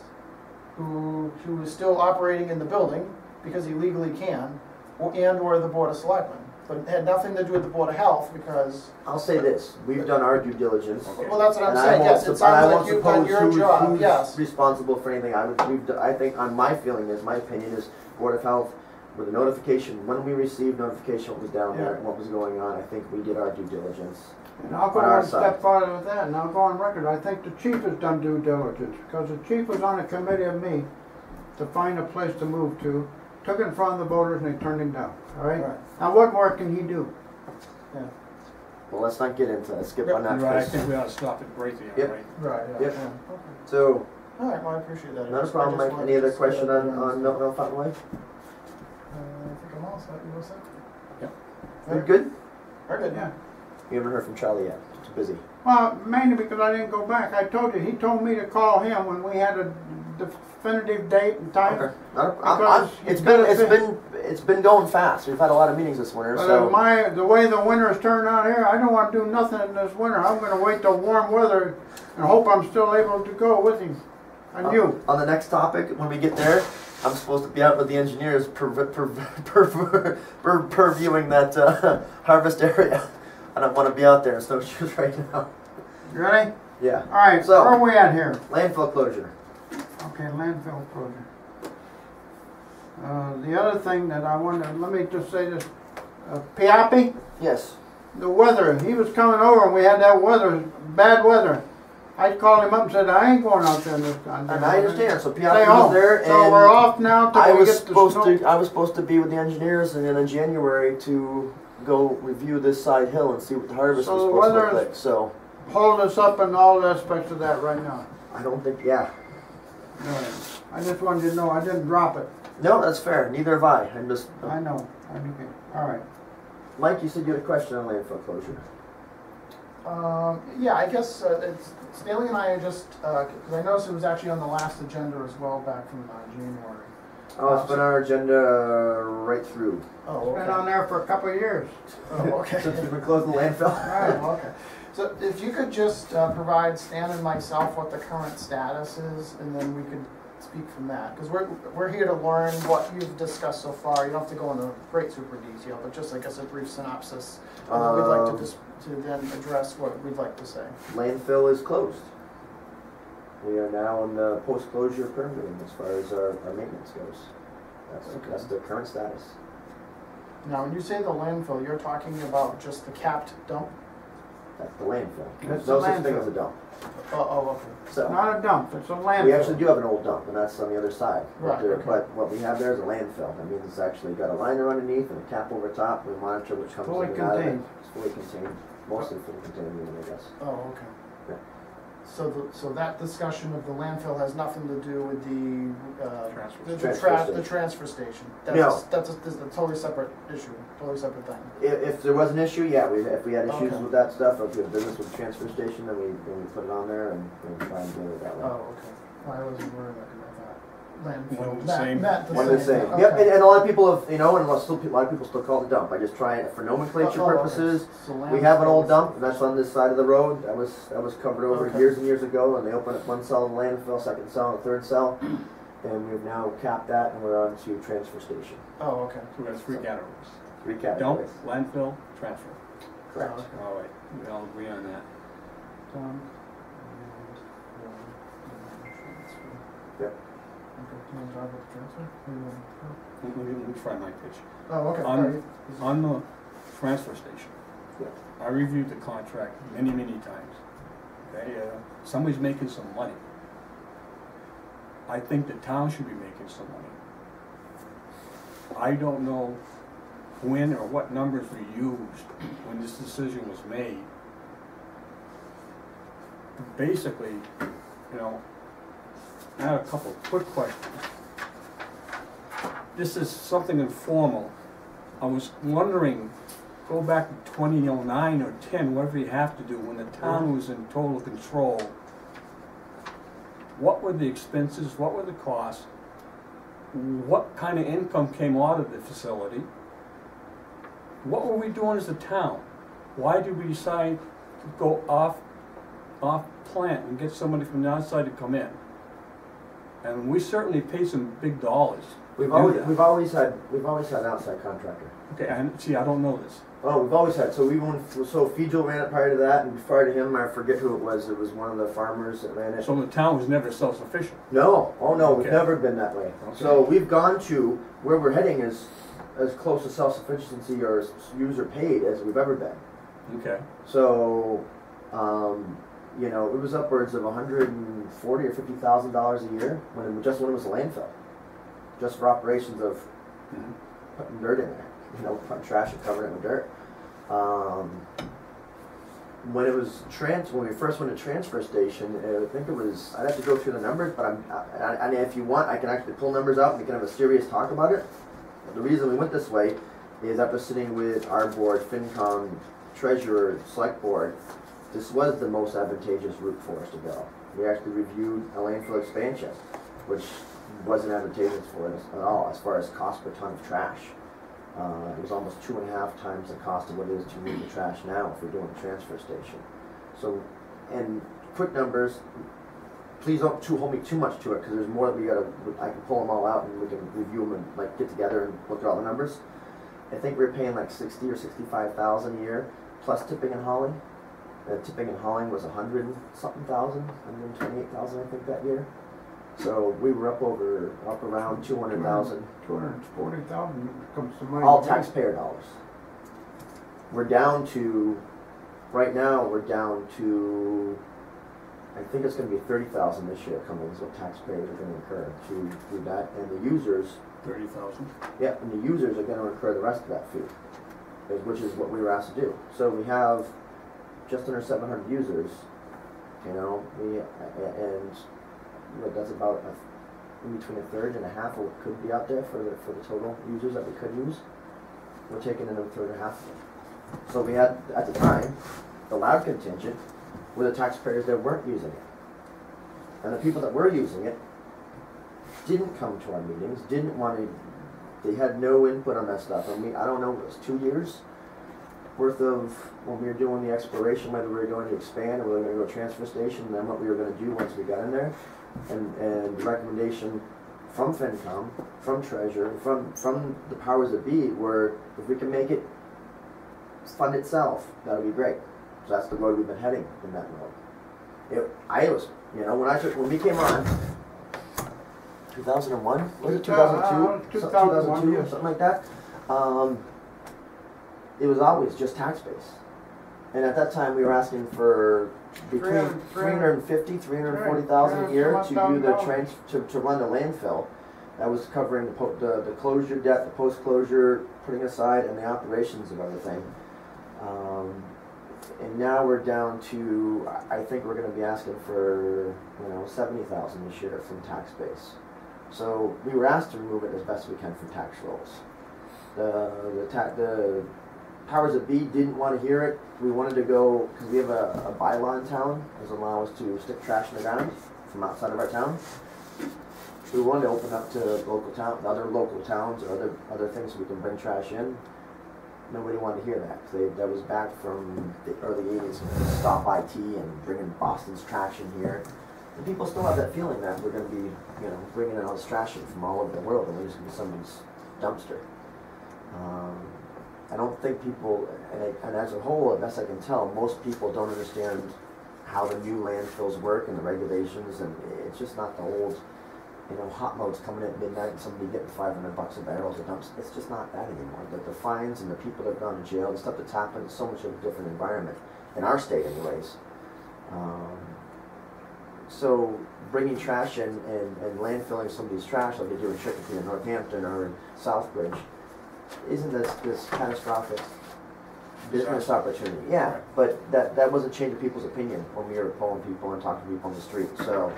Speaker 5: who is still operating in the building because he legally can, or the board of selectmen. But it had nothing to do with the board of health, because.
Speaker 2: I'll say this: we've done our due diligence.
Speaker 5: Well, that's what I'm saying. Yes, it sounds like you've done your job.
Speaker 2: Who's
Speaker 5: yes.
Speaker 2: responsible for anything? I think, on my feeling is, my opinion is, board of health, with the notification, when we received notification what was down there and what was going on, I think we did our due diligence.
Speaker 1: And I'll go one step farther with that, and I'll go on record. I think the chief has done due diligence, because the chief was on a committee of me to find a place to move to, took it in front of the voters, and they turned him down. All right? Now, what more can he do?
Speaker 5: Yeah.
Speaker 2: Well, let's not get into that. Skip on that.
Speaker 4: Right, I think we ought to stop it right there, right?
Speaker 5: Right. Yeah.
Speaker 2: Yep.
Speaker 5: Yeah. Okay.
Speaker 2: So.
Speaker 5: All right. Well, I appreciate that.
Speaker 2: Not a problem, Mike. Any other question on Milton Fountain Way?
Speaker 5: I think I'm all set. You all set?
Speaker 4: Yep.
Speaker 2: You're good?
Speaker 5: Very good.
Speaker 1: Yeah.
Speaker 2: You haven't heard from Charlie yet. Too busy.
Speaker 1: Well, mainly because I didn't go back. I told you, he told me to call him when we had a definitive date and time.
Speaker 2: Okay. It's been going fast. We've had a lot of meetings this winter.
Speaker 1: But
Speaker 2: So
Speaker 1: the way the winter's turned out here, I don't want to do nothing in this winter. I'm going to wait till warm weather and hope I'm still able to go with him. And you.
Speaker 2: On the next topic, when we get there, I'm supposed to be out with the engineers purviewing that harvest area. I don't want to be out there in snowshoes right now.
Speaker 1: You ready?
Speaker 2: Yeah.
Speaker 1: All right,
Speaker 2: So,
Speaker 1: where are we at here?
Speaker 2: Landfill closure.
Speaker 1: Okay, landfill closure. The other thing that I wanted, let me just say this. Piapi,
Speaker 2: Yes.
Speaker 1: the weather, he was coming over and we had that weather, bad weather. I called him up and said, I ain't going out there in this time.
Speaker 2: And I understand. So
Speaker 1: Stay
Speaker 2: Piapi
Speaker 1: home.
Speaker 2: was there, and
Speaker 1: So we're off now till we get the snow.
Speaker 2: I was supposed to be with the engineers, and then in January to go review this side hill and see what the harvest
Speaker 1: So
Speaker 2: was
Speaker 1: the
Speaker 2: supposed to
Speaker 1: weather
Speaker 2: look
Speaker 1: is-
Speaker 2: like. So
Speaker 1: Hold us up in all aspects of that right now.
Speaker 2: I don't think. Yeah.
Speaker 1: I just wanted you to know I didn't drop it.
Speaker 2: No, that's fair. Neither have I. I'm just.
Speaker 1: I know. Okay. All right.
Speaker 2: Mike, you said you had a question on landfill closure.
Speaker 5: Yeah, I guess Stanley and I are just, because I noticed it was actually on the last agenda as well back from January.
Speaker 2: Oh, it's been our agenda right through.
Speaker 5: Oh,
Speaker 1: Been on there for a couple of years.
Speaker 5: Oh, okay.
Speaker 2: Since we've been closing the landfill.
Speaker 5: Oh, okay. So if you could just provide Stan and myself what the current status is, and then we could speak from that. Because we're here to learn what you've discussed so far. You don't have to go into great super detail, but just, I guess, a brief synopsis. And then we'd like to then address what we'd like to say.
Speaker 2: Landfill is closed. We are now in the post-closure permitting as far as our maintenance goes. That's the current status.
Speaker 5: Now, when you say the landfill, you're talking about just the capped dump?
Speaker 2: That's the landfill.
Speaker 1: That's
Speaker 2: There's no
Speaker 1: the
Speaker 2: such thing
Speaker 1: landfill.
Speaker 2: as a dump.
Speaker 5: Oh, okay.
Speaker 2: So
Speaker 1: Not a dump. It's a landfill.
Speaker 2: we actually do have an old dump, and that's on the other side.
Speaker 5: Right, okay.
Speaker 2: But what we have there is a landfill. That means it's actually got a liner underneath and a cap over top. We monitor which comes
Speaker 1: Fully
Speaker 2: in and out of it.
Speaker 1: contained.
Speaker 2: It's fully contained. Mostly fully contained, I guess.
Speaker 5: Oh, okay.
Speaker 2: Yeah.
Speaker 5: So that discussion of the landfill has nothing to do with
Speaker 2: Transfer
Speaker 5: the transfer station?
Speaker 2: No.
Speaker 5: That's a totally separate issue, totally separate thing.
Speaker 2: If there was an issue, yeah, if we had issues
Speaker 5: Okay.
Speaker 2: with that stuff, if we had business with the transfer station, then we put it on there and try and deal with it that way.
Speaker 5: Oh, okay. Well, I wasn't worried about that. Landfill.
Speaker 4: One and the same.
Speaker 2: One and the same.
Speaker 5: Okay.
Speaker 2: Yep, and a lot of people have, and a lot of people still call it a dump. I just try it for nomenclature
Speaker 5: Oh, okay.
Speaker 2: purposes.
Speaker 5: So
Speaker 2: We have an old
Speaker 5: landfill-
Speaker 2: dump, and that's on this side of the road. That was covered over
Speaker 5: Okay.
Speaker 2: years and years ago, and they opened up one cell in the landfill, second cell, and third cell, and we've now capped that, and we're on to transfer station.
Speaker 5: Oh, okay.
Speaker 4: So we have three categories.
Speaker 2: 3
Speaker 4: Dump,
Speaker 2: categories.
Speaker 4: landfill, transfer.
Speaker 2: Correct.
Speaker 5: Oh, okay.
Speaker 4: All right, we all agree on that.
Speaker 5: Dump,
Speaker 2: Yep.
Speaker 5: Okay, do you want to talk about the transfer? Or you want to-
Speaker 4: Let me try my pitch.
Speaker 5: Oh, okay.
Speaker 4: On-
Speaker 5: Sorry.
Speaker 4: On the transfer station.
Speaker 2: Yeah.
Speaker 4: I reviewed the contract many, many times. Okay, somebody's making some money. I think the town should be making some money. I don't know when or what numbers were used when this decision was made. Basically, you know, I have a couple of quick questions. This is something informal. I was wondering, go back to 2009 or 10, whatever you have to do, when the town was in total control. What were the expenses? What were the costs? What kind of income came out of the facility? What were we doing as a town? Why did we decide to go off plant and get somebody from the outside to come in? And we certainly paid some big dollars.
Speaker 2: We've always had an outside contractor.
Speaker 4: Okay, and see, I don't know this.
Speaker 2: Oh, we've always had. So Fijo ran it prior to that, and prior to him, I forget who it was. It was one of the farmers that ran it.
Speaker 4: So the town was never self-sufficient?
Speaker 2: No, oh no, we've
Speaker 4: Okay.
Speaker 2: never been that way.
Speaker 4: Okay.
Speaker 2: So we've gone to where we're heading is as close to self-sufficiency or user paid as we've ever been.
Speaker 4: Okay.
Speaker 2: So, you know, it was upwards of $140,000 or $50,000 a year when it was a landfill, just for operations of
Speaker 4: Mhm.
Speaker 2: putting dirt in there, you know, putting trash and covering it with dirt. When it was when we first went to transfer station, I think it was, I'd have to go through the numbers, but and if you want, I can actually pull numbers out and we can have a serious talk about it. But the reason we went this way is after sitting with our board, FinCom, treasurer, select board, this was the most advantageous route for us to go. We actually reviewed a landfill expansion, which wasn't advantageous for us at all as far as cost per ton of trash. It was almost 2.5 times the cost of what it is to move the trash now if we're doing a transfer station. So, and quick numbers, please don't hold me too much to it because there's more that I can pull them all out and we can review them and like get together and look at all the numbers. I think we were paying like 60 or 65,000 a year plus tipping and hauling. Tipping and hauling was 100-something thousand, 128,000 I think that year. So we were up around 200,000.
Speaker 1: 240,000 comes to mind.
Speaker 2: All taxpayer dollars. We're down to, right now we're down to, I think it's going to be 30,000 this year coming is what taxpayers are going to incur to do that, and the users.
Speaker 4: 30,000.
Speaker 2: Yeah, and the users are going to incur the rest of that fee, which is what we were asked to do. So we have just under 700 users, you know, and that's about in between a third and a half of what could be out there for the total users that we could use. We're taking in a third or half of it. So we had, at the time, the loud contingent were the taxpayers that weren't using it. And the people that were using it didn't come to our meetings, didn't want to, they had no input on that stuff. And I don't know, it was 2 years worth of when we were doing the exploration, whether we were going to expand or whether we were going to go to transfer station, and then what we were going to do once we got in there. And the recommendation from FinCom, from Treasurer, from the powers that be were, if we can make it fund itself, that would be great. So that's the road we've been heading in that road. I was, you know, when we came on, 2001? Was it 2002?
Speaker 1: 2001, yes.
Speaker 2: Something like that. It was always just tax base. And at that time we were asking for between 350, 340,000 a year to do the to run the landfill. That was covering the closure debt, the post-closure, putting aside, and the operations of everything. And now we're down to, I think we're going to be asking for 70,000 this year from tax base. So we were asked to remove it as best we can from tax rolls. The powers that be didn't want to hear it. We wanted to go, because we have a bylaw in town that doesn't allow us to stick trash in the ground from outside of our town. We wanted to open up to other local towns or other things so we can bring trash in. Nobody wanted to hear that, because that was back from the early 80s, Stop IT and bringing Boston's trash in here. And people still have that feeling that we're going to be, bringing in all this trash in from all over the world and we're just going to be someone's dumpster. I don't think people, and as a whole, as best I can tell, most people don't understand how the new landfills work and the regulations, and it's just not the old you know, hot loads coming in at midnight and somebody getting $500 a barrel to dumps. It's just not that anymore. The fines and the people that have gone to jail, the stuff that's happened, is so much of a different environment, in our state anyways. So bringing trash in and landfilling somebody's trash like they do in Chicopee in Northampton or in Southbridge, isn't this catastrophic business opportunity? Yeah,
Speaker 4: Right.
Speaker 2: but that wasn't changing people's opinion when we were pulling people and talking to people on the street. So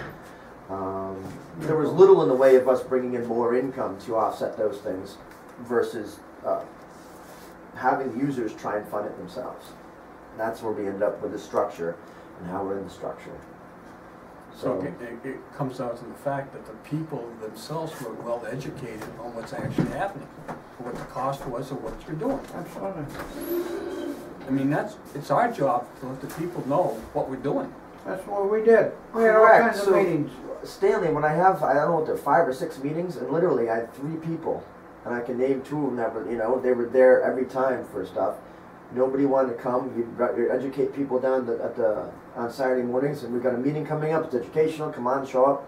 Speaker 2: there was little in the way of us bringing in more income to offset those things versus having users try and fund it themselves. And that's where we end up with the structure and how we're in the structure.
Speaker 4: So it comes down to the fact that the people themselves were well educated on what's actually happening, what the cost was and what you're doing.
Speaker 1: Absolutely.
Speaker 4: I mean, it's our job to let the people know what we're doing.
Speaker 1: That's what we did. We had all
Speaker 2: Correct.
Speaker 1: kinds of
Speaker 2: So,
Speaker 1: meetings.
Speaker 2: Stanley, when I don't know what they're 5 or 6 meetings, and literally I had 3 people, and I can name 2 of them that were, you know, they were there every time for stuff. Nobody wanted to come. You educate people down on Saturday mornings, and we've got a meeting coming up. It's educational. Come on, show up.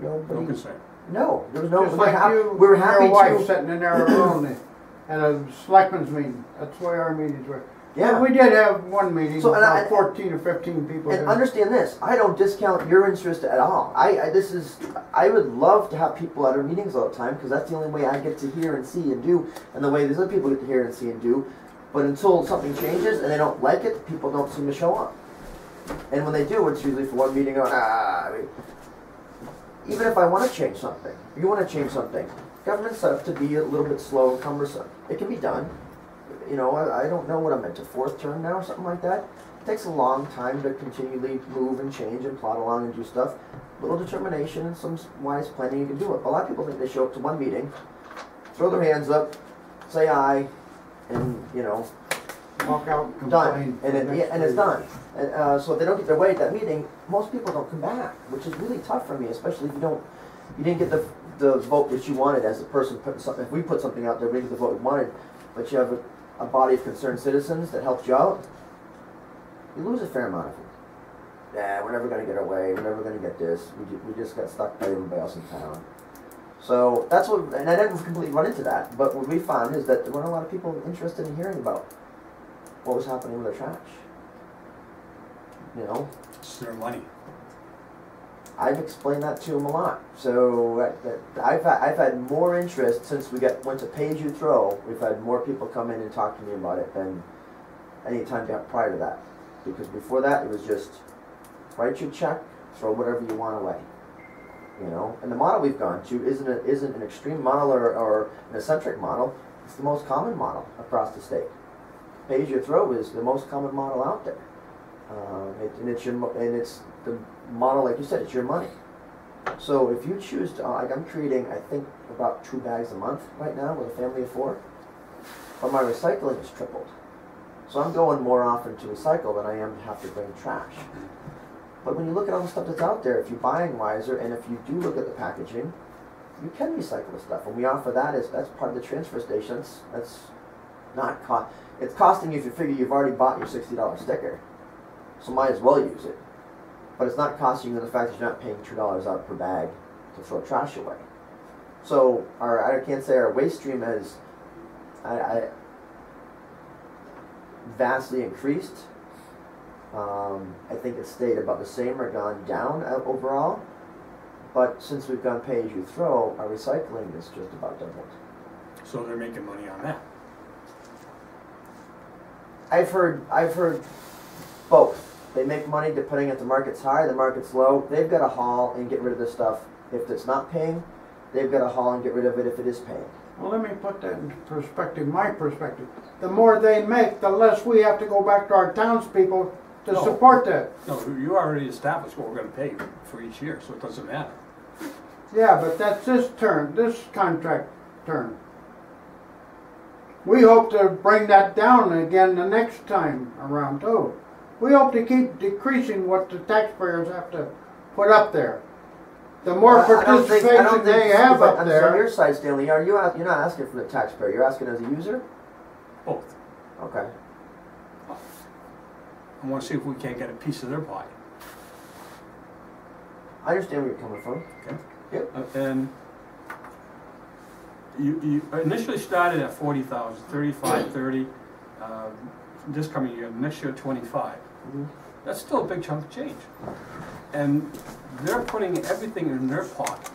Speaker 2: Nobody.
Speaker 4: No concern.
Speaker 2: No, there was no.
Speaker 1: Just like you,
Speaker 2: we're happy
Speaker 1: your wife
Speaker 2: to.
Speaker 1: sitting in there alone at a selectmen's meeting. That's the way our meetings were.
Speaker 2: Yeah.
Speaker 1: But we did have one meeting,
Speaker 2: So, and
Speaker 1: about 14 or 15 people.
Speaker 2: And
Speaker 1: there.
Speaker 2: understand this, I don't discount your interest at all. I would love to have people at our meetings all the time because that's the only way I get to hear and see and do, and the way these other people get to hear and see and do. But until something changes and they don't like it, people don't seem to show up. And when they do, it's usually for one meeting. Even if I want to change something, you want to change something, government's set up to be a little bit slow and cumbersome. It can be done. You know, I don't know what I'm into, 4th term now or something like that. It takes a long time to continually move and change and plod along and do stuff. Little determination and some wise planning, you can do it. A lot of people think they show up to one meeting, throw their hands up, say aye, and, you know,
Speaker 1: Walk out and
Speaker 2: done.
Speaker 1: complain.
Speaker 2: And it's done. And, so if they don't get their way at that meeting, most people don't come back, which is really tough for me, especially if you didn't get the vote that you wanted as a person putting something. If we put something out there, we didn't get the vote we wanted, but you have a body of concerned citizens that helped you out, you lose a fair amount of them. Yeah, we're never going to get our way, we're never going to get this, we just got stuck by everybody else in town. So that's what, and I didn't completely run into that, but what we found is that there weren't a lot of people interested in hearing about what was happening with their trash. You know?
Speaker 4: It's their money.
Speaker 2: I've explained that to them a lot. So I've had more interest since we went to pay as you throw. We've had more people come in and talk to me about it than any time prior to that. Because before that, it was just write your check, throw whatever you want away. You know, and the model we've gone to isn't an extreme model or an eccentric model. It's the most common model across the state. Pay as you throw is the most common model out there, and it's the model, like you said, it's your money. So if you choose to, like I'm creating, I think about 2 bags a month right now with a family of 4, but my recycling is tripled. So I'm going more often to recycle than I am to have to bring trash. But when you look at all the stuff that's out there, if you're buying wiser, and if you do look at the packaging, you can recycle the stuff. And we offer that's part of the transfer stations. That's not it's costing you if you figure you've already bought your $60 sticker. So might as well use it. But it's not costing you the fact that you're not paying $2 out per bag to throw trash away. So I can't say our waste stream has vastly increased. I think it's stayed about the same or gone down overall. But since we've gone pay as you throw, our recycling is just about doubled.
Speaker 4: So they're making money on that.
Speaker 2: I've heard both. They make money depending if the market's high, the market's low. They've got to haul and get rid of this stuff. If it's not paying, they've got to haul and get rid of it if it is paying.
Speaker 1: Well, let me put that into perspective, my perspective. The more they make, the less we have to go back to our townspeople to support that.
Speaker 4: No, you already established what we're going to pay for each year, so it doesn't matter.
Speaker 1: Yeah, but that's this contract term. We hope to bring that down again the next time around too. We hope to keep decreasing what the taxpayers have to put up there. The more participation they have up
Speaker 2: On
Speaker 1: there.
Speaker 2: your side, Stanley, you're not asking for the taxpayer. You're asking as a user.
Speaker 4: Both.
Speaker 2: Okay.
Speaker 4: I want to see if we can't get a piece of their pie.
Speaker 2: I understand where you're coming from.
Speaker 4: Okay.
Speaker 2: Yep.
Speaker 4: And you initially started at 40,000, 35, 30, this coming year, next year 25.
Speaker 2: Mhm.
Speaker 4: That's still a big chunk of change. And they're putting everything in their pocket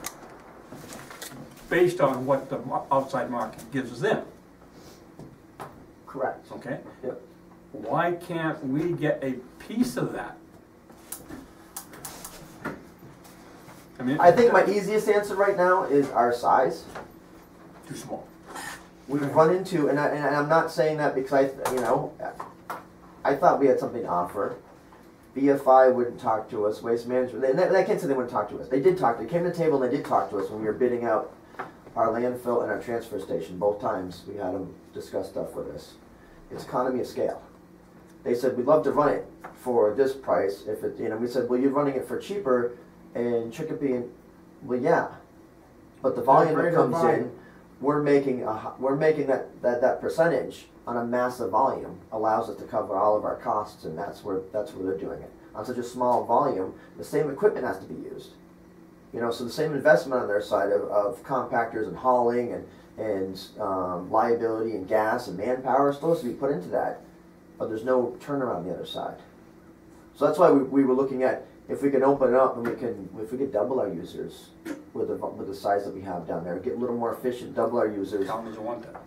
Speaker 4: based on what the outside market gives them,
Speaker 2: Correct.
Speaker 4: okay?
Speaker 2: Yep.
Speaker 4: Why can't we get a piece of that? I mean,
Speaker 2: I think my easiest answer right now is our size.
Speaker 4: too small.
Speaker 2: We've run into, and I'm not saying that because I thought we had something to offer. BFI wouldn't talk to us, Waste Management, and I can't say they wouldn't talk to us. They did talk, they came to the table and they did talk to us when we were bidding out our landfill and our transfer station. Both times we had them discuss stuff with us. It's economy of scale. They said, we'd love to run it for this price. If it, we said, well, you're running it for cheaper in Chicopee, and well, yeah, but the volume that comes in, we're making that percentage on a massive volume allows us to cover all of our costs, and that's where they're doing it. On such a small volume, the same equipment has to be used. So the same investment on their side of compactors and hauling and liability and gas and manpower is supposed to be put into that, but there's no turnaround on the other side. So that's why we were looking at if we can open it up and if we could double our users with the size that we have down there, get a little more efficient, double our users.
Speaker 4: Town doesn't want that.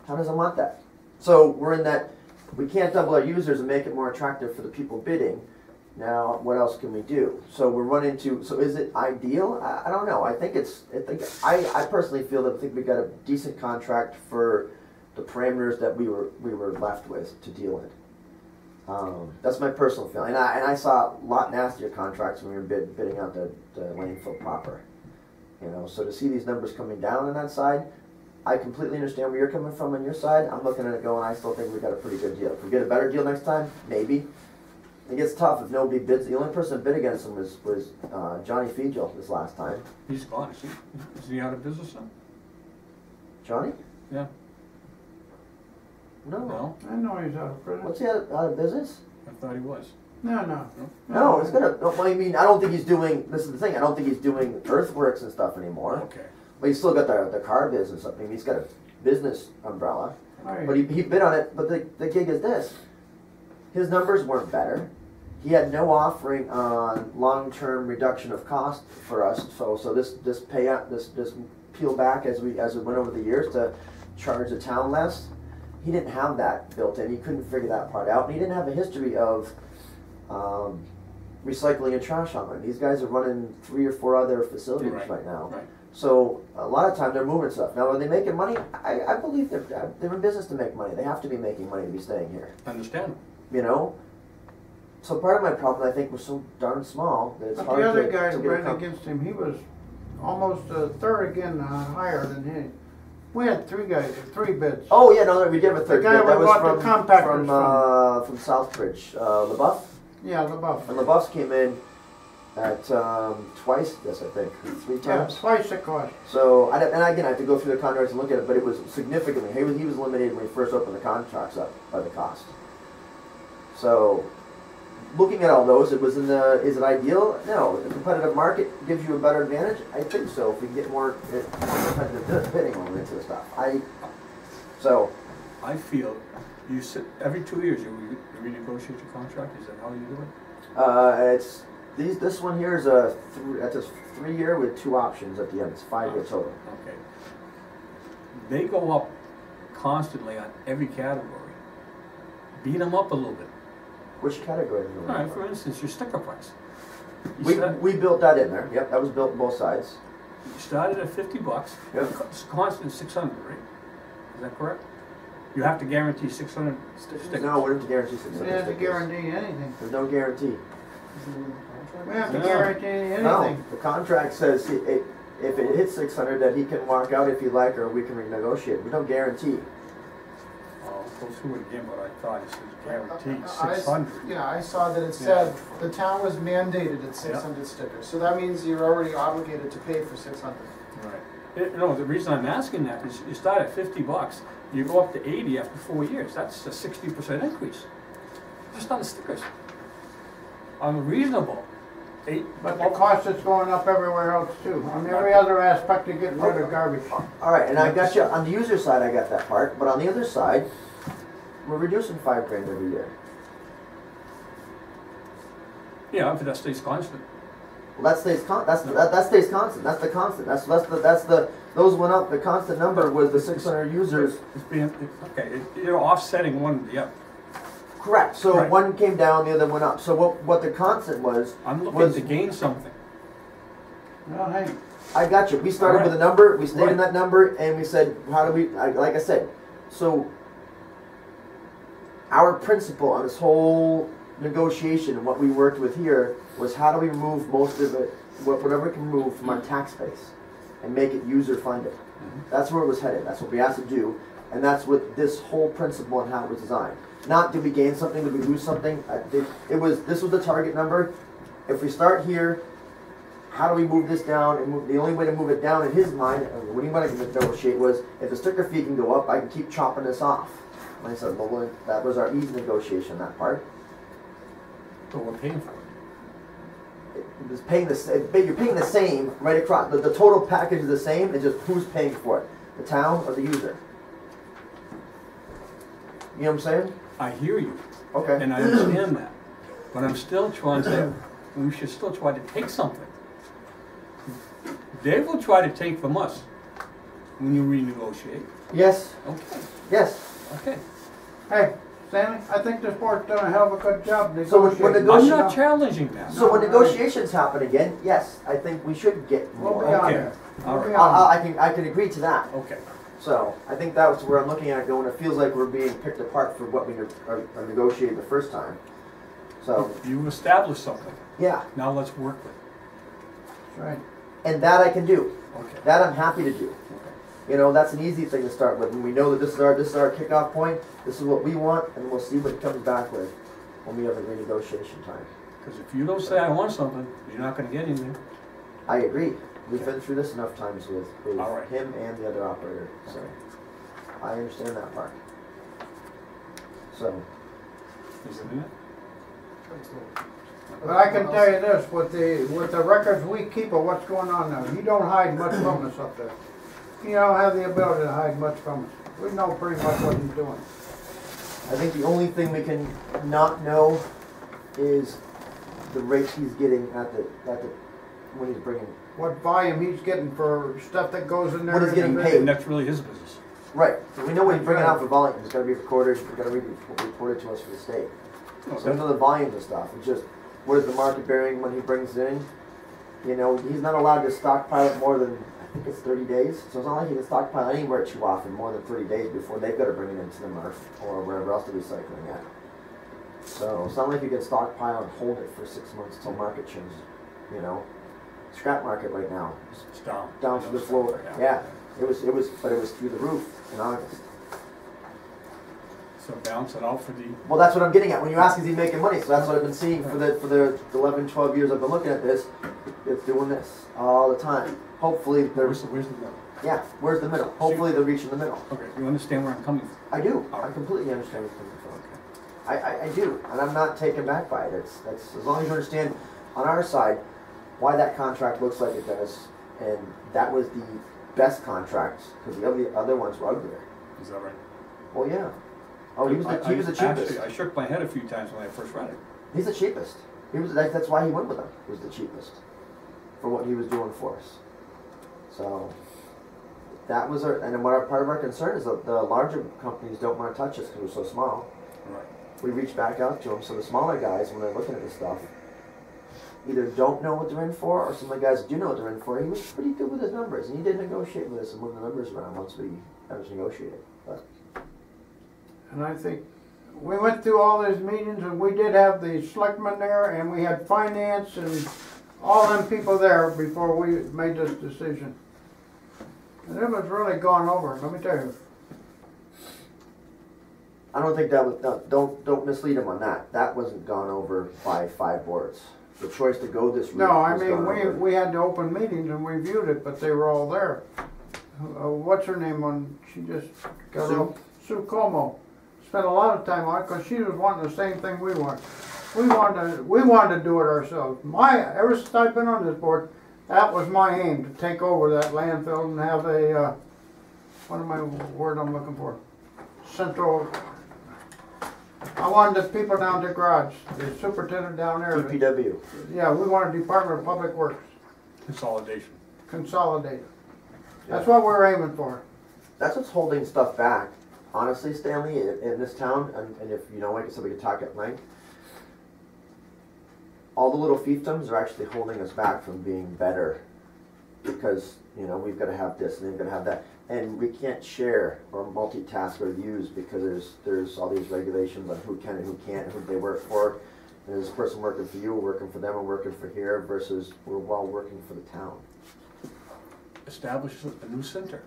Speaker 2: Town doesn't want that. So we're in that, we can't double our users and make it more attractive for the people bidding. Now, what else can we do? So we're running into, so is it ideal? I don't know. I personally feel that I think we got a decent contract for the parameters that we were left with to deal with. That's my personal feeling. And I saw a lot nastier contracts when we were bidding out the landfill proper. So to see these numbers coming down on that side, I completely understand where you're coming from on your side. I'm looking at it going, I still think we got a pretty good deal. If we get a better deal next time, maybe. It gets tough if nobody bids. The only person that bid against him was Johnny Fiegel this last time.
Speaker 4: He's gone, is he out of business now?
Speaker 2: Johnny?
Speaker 4: Yeah.
Speaker 2: No.
Speaker 1: I know he's out of prison.
Speaker 2: What's he out of business?
Speaker 4: I thought he was.
Speaker 2: No, it's gonna. No, I mean, I don't think he's doing. This is the thing. I don't think he's doing earthworks and stuff anymore.
Speaker 4: Okay.
Speaker 2: But he's still got the car business. I mean, he's got a business umbrella.
Speaker 1: Right.
Speaker 2: But he bid on it. But the gig is this: his numbers weren't better. He had no offering on long-term reduction of cost for us. So this peel back as we went over the years to charge the town less. He didn't have that built in. He couldn't figure that part out. And he didn't have a history of recycling and trash hauling. These guys are running 3 or 4 other facilities right now. Right. So a lot of time they're moving stuff. Now, are they making money? I believe they're in business to make money. They have to be making money to be staying here.
Speaker 4: Understand.
Speaker 2: So part of my problem, I think, was so darn small that it's hard
Speaker 1: the other
Speaker 2: to
Speaker 1: guy who
Speaker 2: get
Speaker 1: ran against him, he was almost a third again higher than him. We had 3 bids.
Speaker 2: Oh yeah, no, we did have a third
Speaker 1: The guy
Speaker 2: bid. That
Speaker 1: we
Speaker 2: was
Speaker 1: bought the compactors
Speaker 2: from Southbridge, LaBeouf.
Speaker 1: Yeah, LaBeouf.
Speaker 2: And LaBeouf's came in at twice this, I think, 3 times.
Speaker 1: Yeah, twice the cost.
Speaker 2: So, and again, I have to go through the contracts and look at it, but it was significantly. He was eliminated when he first opened the contracts up by the cost. So, looking at all those, is it ideal? No. The competitive market gives you a better advantage? I think so. If we can get more competitive bidding on into the stuff.
Speaker 4: I feel you sit every 2 years you renegotiate your contract. Is that how you do it?
Speaker 2: This one here is a 3-year with 2 options at the end. It's 5-year total.
Speaker 4: Okay. They go up constantly on every category. Beat them up a little bit.
Speaker 2: Which category?
Speaker 4: All right. For instance, your sticker price.
Speaker 2: We built that in there. Yep, that was built on both sides.
Speaker 4: You started at $50.
Speaker 2: Yep.
Speaker 4: It's constant 600, right? Is that correct? You have to guarantee 600 stickers.
Speaker 2: No, we don't have to guarantee 600
Speaker 1: We have to
Speaker 2: stickers.
Speaker 1: guarantee anything.
Speaker 2: There's no guarantee.
Speaker 1: We have to
Speaker 4: No.
Speaker 1: guarantee anything.
Speaker 2: No, the contract says if it hits 600 that he can walk out if you like, or we can renegotiate. We don't guarantee.
Speaker 4: I'll go through it again, but I thought it said guaranteed 600.
Speaker 5: I saw that it said the town was mandated at 600 stickers. So that means you're already obligated to pay for 600.
Speaker 4: Right. No, the reason I'm asking that is you start at $50, you go up to 80 after 4 years. That's a 60% increase. Just on the stickers. Unreasonable.
Speaker 1: But the cost is going up everywhere else too, on every other aspect of getting rid of garbage.
Speaker 2: All right, and I got you, on the user side, I got that part, but on the other side, we're reducing $5,000 every year.
Speaker 4: Yeah, if that stays constant.
Speaker 2: Well, that stays that stays constant. That's the constant. That's the those went up. The constant number was the 600 users.
Speaker 4: You're offsetting one to the other.
Speaker 2: Correct. So
Speaker 4: Right.
Speaker 2: one came down, the other went up. So what the constant was?
Speaker 4: I'm looking
Speaker 2: was,
Speaker 4: to gain something.
Speaker 1: Well, hey,
Speaker 2: I got you. We started
Speaker 4: Right.
Speaker 2: with a number. We stayed in
Speaker 4: Right.
Speaker 2: that number, and we said, how do we? Like I said, so our principle on this whole negotiation and what we worked with here was how do we remove most of it, whatever we can remove from our tax base, and make it user funded. That's where it was headed. That's what we asked to do, and that's what this whole principle and how it was designed. Not did we gain something, did we lose something? This was the target number. If we start here, how do we move this down? And the only way to move it down in his mind, and when he wanted to negotiate, was if the sticker fee can go up, I can keep chopping this off. And I said, well, that was our easy negotiation, that part.
Speaker 4: But we're paying for it.
Speaker 2: It was paying you're paying the same right across. The total package is the same, it's just who's paying for it, the town or the user. You know what I'm saying?
Speaker 4: I hear you,
Speaker 2: Okay.
Speaker 4: and I understand that. But I'm still trying to say, we should still try to take something. They will try to take from us when you renegotiate.
Speaker 2: Yes.
Speaker 4: Okay,
Speaker 2: Yes.
Speaker 4: okay.
Speaker 1: hey, Stanley, I think this board's done a hell of a good job
Speaker 2: So when
Speaker 1: negotiating.
Speaker 4: I'm not challenging that.
Speaker 2: So when negotiations happen again, yes, I think we should get
Speaker 1: We'll
Speaker 2: more.
Speaker 1: be on
Speaker 4: Okay.
Speaker 1: there.
Speaker 4: All
Speaker 1: We'll be
Speaker 4: right.
Speaker 1: on there.
Speaker 2: I can agree to that.
Speaker 4: Okay.
Speaker 2: So I think that was where I'm looking at it going. It feels like we're being picked apart for what we negotiated the first time. So
Speaker 4: You've established something.
Speaker 2: yeah,
Speaker 4: Now let's work with it.
Speaker 1: That's right.
Speaker 2: and that I can do.
Speaker 4: Okay.
Speaker 2: That I'm happy to do.
Speaker 4: Okay.
Speaker 2: You know, that's an easy thing to start with. And we know that this is our kickoff point. This is what we want, and we'll see what it comes back with when we have a renegotiation time.
Speaker 4: Because if you don't say I want something, you're not going to get anything.
Speaker 2: I agree. We've been through this enough times with
Speaker 4: All right.
Speaker 2: him and the other operator, so I understand that part. So,
Speaker 4: Is it in it?
Speaker 1: But I can tell you this, with the records we keep of what's going on now, you don't hide much from us up there. You don't have the ability to hide much from us. We know pretty much what he's doing.
Speaker 2: I think the only thing we can not know is the rate he's getting at the when he's bringing.
Speaker 1: What volume he's getting for stuff that goes in there.
Speaker 2: What he's getting
Speaker 1: and
Speaker 2: paid.
Speaker 4: And that's really his business.
Speaker 2: Right. So we know what he's bringing out for volume. It's got to be recorded. It's got to be reported to us for the state. So we know the volumes of stuff. It's just what is the market bearing when he brings it in. You know, he's not allowed to stockpile it more than, I think it's 30 days. So it's not like he can stockpile anywhere too often more than 30 days before they've got to bring it into the MRF or wherever else they're recycling at. So it's not like you can stockpile and hold it for 6 months until market changes. You know, scrap market right now is
Speaker 4: It's down.
Speaker 2: down to the floor. Yeah, it was, but it was through the roof in August.
Speaker 4: So balance it out for the.
Speaker 2: Well, that's what I'm getting at. When you ask, is he making money? So that's what I've been seeing for the 11, 12 years I've been looking at this. It's doing this all the time. Hopefully,
Speaker 4: Where's the middle?
Speaker 2: yeah. Where's the middle? Hopefully, they're reaching the middle.
Speaker 4: Okay, you understand where I'm coming from?
Speaker 2: I do. I completely understand where you're coming from. I do, and I'm not taken back by it. That's as long as you understand on our side why that contract looks like it does, and that was the best contract because the other ones were uglier.
Speaker 4: Is that right?
Speaker 2: Well, yeah. Oh, he was the cheapest.
Speaker 4: Actually, I shook my head a few times when I first read it.
Speaker 2: He's the cheapest. That's why he went with him. He was the cheapest for what he was doing for us. So that was part of our concern is that the larger companies don't want to touch us because we're so small.
Speaker 4: Right.
Speaker 2: We reach back out to them, so the smaller guys, when they're looking at this stuff, either don't know what they're in for, or some of the guys do know what they're in for. He was pretty good with his numbers, and he did negotiate with us and move the numbers around once we negotiated. But
Speaker 1: And I think we went through all these meetings and we did have the selectmen there and we had finance and all them people there before we made this decision. And it was really gone over, let me tell you.
Speaker 2: I don't think that was don't mislead him on that. That wasn't gone over by 5 boards. The choice to go this route.
Speaker 1: No, I
Speaker 2: was
Speaker 1: mean,
Speaker 2: gone over.
Speaker 1: we had the open meetings and we viewed it, but they were all there. What's her name on, she just got
Speaker 2: Sue?
Speaker 1: out? Sue Como. Spent a lot of time on it because she was wanting the same thing we want. we wanted to do it ourselves. Ever since I've been on this board, that was my aim, to take over that landfill and have a, what am I, word I'm looking for? Central, I wanted the people down at the garage, the superintendent down there.
Speaker 2: DPW.
Speaker 1: Yeah, we wanted Department of Public Works,
Speaker 4: Consolidation.
Speaker 1: consolidated. That's what we're aiming for.
Speaker 2: That's what's holding stuff back, honestly, Stanley, in this town, and if you know, like I said, we could talk at length. All the little fiefdoms are actually holding us back from being better, because, you know, we've got to have this and they've got to have that, and we can't share or multitask or use because there's all these regulations on who can and who can't, and who they work for. And there's this person working for you, working for them, and working for here, versus we're all working for the town.
Speaker 4: Establish a new center.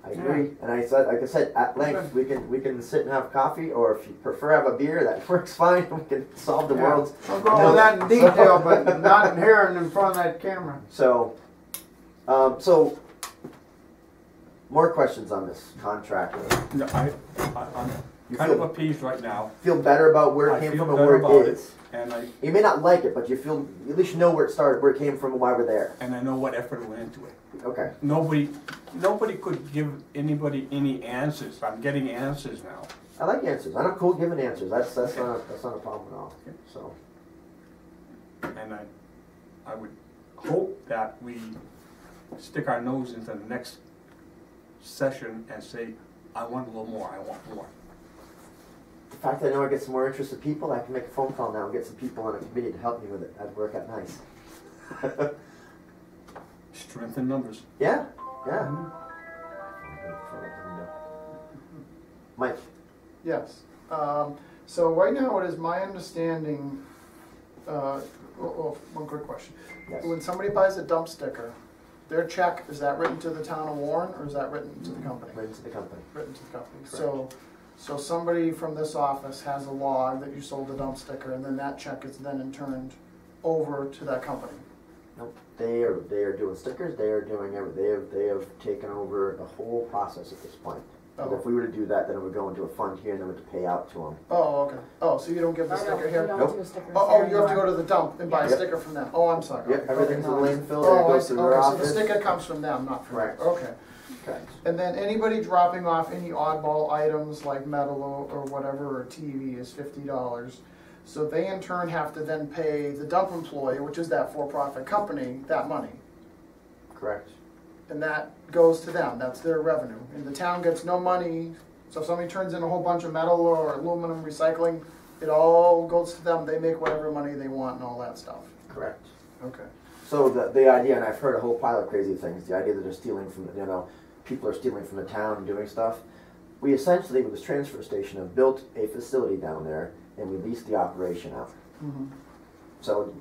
Speaker 2: I agree, and I said, like I said, at length, we can sit and have coffee, or if you prefer have a beer, that works fine. We can solve the world's.
Speaker 1: I'll go into that in detail, but not in here and in front of that camera.
Speaker 2: So, more questions on this contract.
Speaker 4: No, I'm
Speaker 2: You
Speaker 4: kind of
Speaker 2: feel,
Speaker 4: appeased right now.
Speaker 2: feel better about where it
Speaker 4: I
Speaker 2: came
Speaker 4: feel
Speaker 2: from and
Speaker 4: better
Speaker 2: where
Speaker 4: about
Speaker 2: it is.
Speaker 4: And
Speaker 2: You may not like it, but you feel at least you know where it started, where it came from, and why we're there.
Speaker 4: I know what effort went into it.
Speaker 2: Okay.
Speaker 4: Nobody could give anybody any answers. I'm getting answers now.
Speaker 2: I like answers. I'm cool giving answers. That's not a problem at all. So.
Speaker 4: And I would hope that we stick our nose into the next session and say, I want a little more, I want more.
Speaker 2: The fact that I know I get some more interested people, I can make a phone call now and get some people on a committee to help me with it. That'd work out nice.
Speaker 4: Strength in numbers.
Speaker 2: Yeah, yeah. Mike.
Speaker 5: Yes. So right now it is my understanding, one quick question.
Speaker 2: Yes.
Speaker 5: When somebody buys a dump sticker, their check, is that written to the town of Warren, or is that written to the company?
Speaker 2: Written to the company.
Speaker 5: Written to the company.
Speaker 2: Correct.
Speaker 5: So somebody from this office has a log that you sold a dump sticker, and then that check is then turned over to that company.
Speaker 2: Nope. They are doing stickers. They are doing everything. They have taken over the whole process at this point.
Speaker 5: Oh.
Speaker 2: If we were to do that, then it would go into a fund here, and then we would pay out to them.
Speaker 5: Oh, okay. Oh, so you don't give the sticker here?
Speaker 3: We
Speaker 2: Nope.
Speaker 3: don't do stickers
Speaker 5: Oh,
Speaker 3: here
Speaker 5: you have to go
Speaker 3: anymore.
Speaker 5: to the dump and buy a
Speaker 2: Yep.
Speaker 5: sticker from them. Oh, I'm sorry.
Speaker 2: Yep, everything's in the
Speaker 5: Okay.
Speaker 2: landfill, then it
Speaker 5: Oh, I
Speaker 2: goes
Speaker 5: see.
Speaker 2: to their
Speaker 5: Okay, so
Speaker 2: office.
Speaker 5: the sticker comes from them, not from you.
Speaker 2: Correct.
Speaker 5: Okay.
Speaker 2: Correct.
Speaker 5: And then anybody dropping off any oddball items like metal or whatever, or TV is $50. So they in turn have to then pay the dump employee, which is that for-profit company, that money.
Speaker 2: Correct.
Speaker 5: And that goes to them, that's their revenue. And the town gets no money, so if somebody turns in a whole bunch of metal or aluminum recycling, it all goes to them, they make whatever money they want and all that stuff.
Speaker 2: Correct.
Speaker 5: Okay.
Speaker 2: So the idea, and I've heard a whole pile of crazy things, the idea that they're stealing from, people are stealing from the town and doing stuff. We essentially, with this transfer station, have built a facility down there, and we leased the operation out.
Speaker 5: Mm-hmm.
Speaker 2: So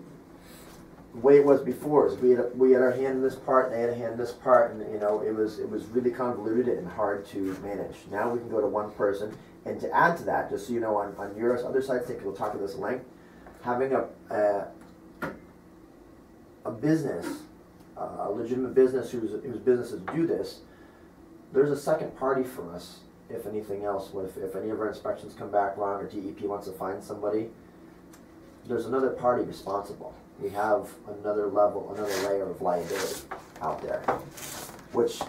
Speaker 2: the way it was before is we had our hand in this part, they had a hand in this part, and it was really convoluted and hard to manage. Now we can go to one person, and to add to that, just so you know, on your other side, I think we'll talk to this at length, having a business, a legitimate business whose businesses do this, there's a second party for us. If anything else, if any of our inspections come back wrong, or DEP wants to find somebody, there's another party responsible. We have another layer of liability out there, which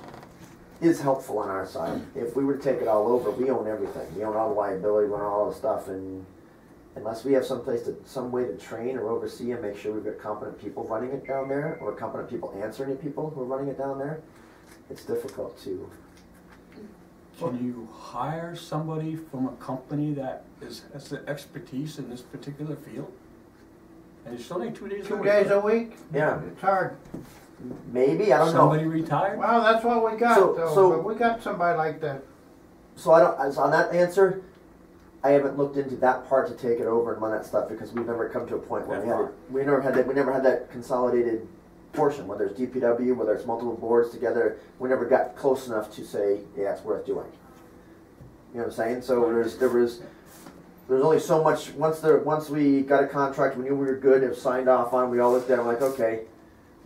Speaker 2: is helpful on our side. If we were to take it all over, we own everything. We own all the liability, we own all the stuff, and unless we have some way to train or oversee and make sure we've got competent people running it down there, or competent people answering to people who are running it down there, it's difficult to.
Speaker 4: Can you hire somebody from a company that has the expertise in this particular field? And it's only 2 days a
Speaker 1: 2
Speaker 4: week.
Speaker 1: days a week?
Speaker 2: Yeah.
Speaker 1: It's hard.
Speaker 2: Maybe, I don't
Speaker 4: Somebody
Speaker 2: know.
Speaker 4: retired?
Speaker 1: Well, that's what we got,
Speaker 2: So-
Speaker 1: but we got somebody like that.
Speaker 2: So on that answer, I haven't looked into that part to take it over and run that stuff, because we've never come to a point where we never had that consolidated portion, whether it's DPW, whether it's multiple boards together. We never got close enough to say, yeah, it's worth doing. You know what I'm saying? So there was only so much. Once we got a contract, we knew we were good. It was signed off on. We all looked at it, like, okay,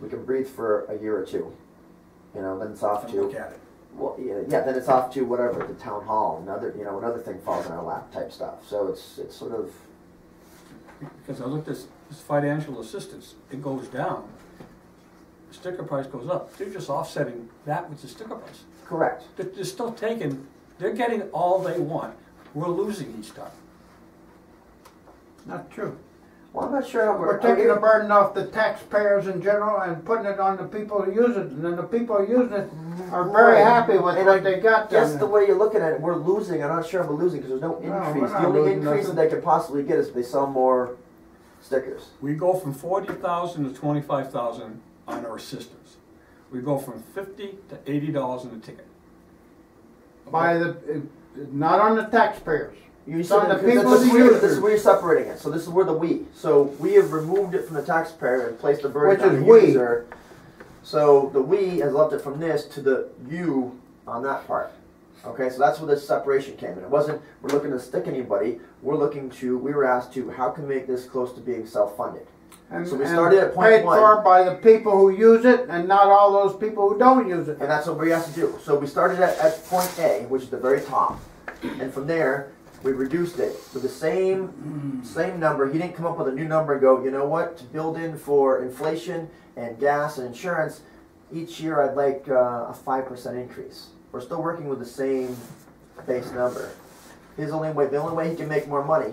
Speaker 2: we can breathe for a year or two. Then it's off
Speaker 4: And
Speaker 2: to.
Speaker 4: look at it.
Speaker 2: Well, yeah, then it's off to whatever, the town hall, another thing falls in our lap type stuff. So it's sort of,
Speaker 4: Because I looked at this financial assistance, it goes down, the sticker price goes up. They're just offsetting that with the sticker price.
Speaker 2: correct.
Speaker 4: They're still taking, they're getting all they want. We're losing each time.
Speaker 1: Not true.
Speaker 2: Well, I'm not sure how
Speaker 1: We're taking the burden off the taxpayers in general and putting it on the people who use it, and then the people who use it are very
Speaker 2: Right.
Speaker 1: happy with
Speaker 2: And
Speaker 1: what they got down
Speaker 2: Yes, the
Speaker 1: there.
Speaker 2: way you're looking at it, we're losing. I'm not sure we're losing because there's no
Speaker 1: No,
Speaker 2: increase.
Speaker 1: we're
Speaker 2: The
Speaker 1: not
Speaker 2: only
Speaker 1: losing
Speaker 2: increase
Speaker 1: nothing.
Speaker 2: that they could possibly get is if they sell more stickers.
Speaker 4: We go from 40,000 to 25,000 on our assistance. We go from $50 to $80 in a ticket.
Speaker 1: By the, not on the taxpayers.
Speaker 2: You
Speaker 1: Some
Speaker 2: said
Speaker 1: of the people
Speaker 2: this,
Speaker 1: who
Speaker 2: is
Speaker 1: use
Speaker 2: this is
Speaker 1: it.
Speaker 2: where you're separating it. So this is where the we. So we have removed it from the taxpayer and placed the burden
Speaker 1: Which
Speaker 2: on
Speaker 1: is
Speaker 2: the
Speaker 1: we.
Speaker 2: user. So the we has left it from this to the you on that part. Okay, so that's where this separation came in. It wasn't we're looking to stick anybody. We were asked to how can we make this close to being self-funded.
Speaker 1: And,
Speaker 2: So we
Speaker 1: and
Speaker 2: started at point
Speaker 1: paid
Speaker 2: one.
Speaker 1: for by the people who use it and not all those people who don't use it.
Speaker 2: And that's what we have to do. So we started at point A, which is the very top. And from there, we reduced it with the same number. He didn't come up with a new number and go, you know what, to build in for inflation and gas and insurance, each year I'd like a 5% increase. We're still working with the same base number. The only way he can make more money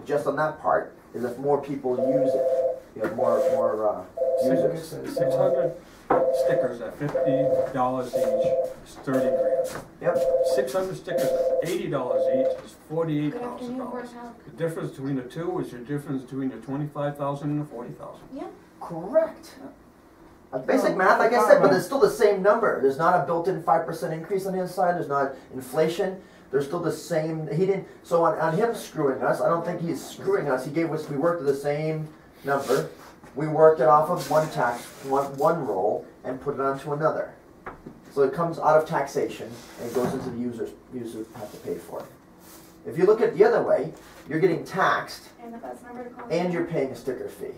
Speaker 2: just on that part is if more people use it. You have more users.
Speaker 4: 600 stickers at $50 each is 30 grand.
Speaker 2: Yep.
Speaker 4: 600 stickers at $80 each is
Speaker 3: Good afternoon, Board
Speaker 4: $48,000.
Speaker 3: of Health.
Speaker 4: The difference between the two is the difference between the 25,000 and the 40,000.
Speaker 3: Yeah.
Speaker 2: Correct. Basic math, like I said, but it's still the same number. There's not a built-in 5% increase on his side. There's not inflation. There's still the same. He didn't. So on him screwing us, I don't think he's screwing us. He gave us. We worked with the same number. We worked it off of one roll and put it onto another. So it comes out of taxation and goes into the users have to pay for it. If you look at it the other way, you're getting taxed
Speaker 3: And the best number to call.
Speaker 2: and you're paying a sticker fee.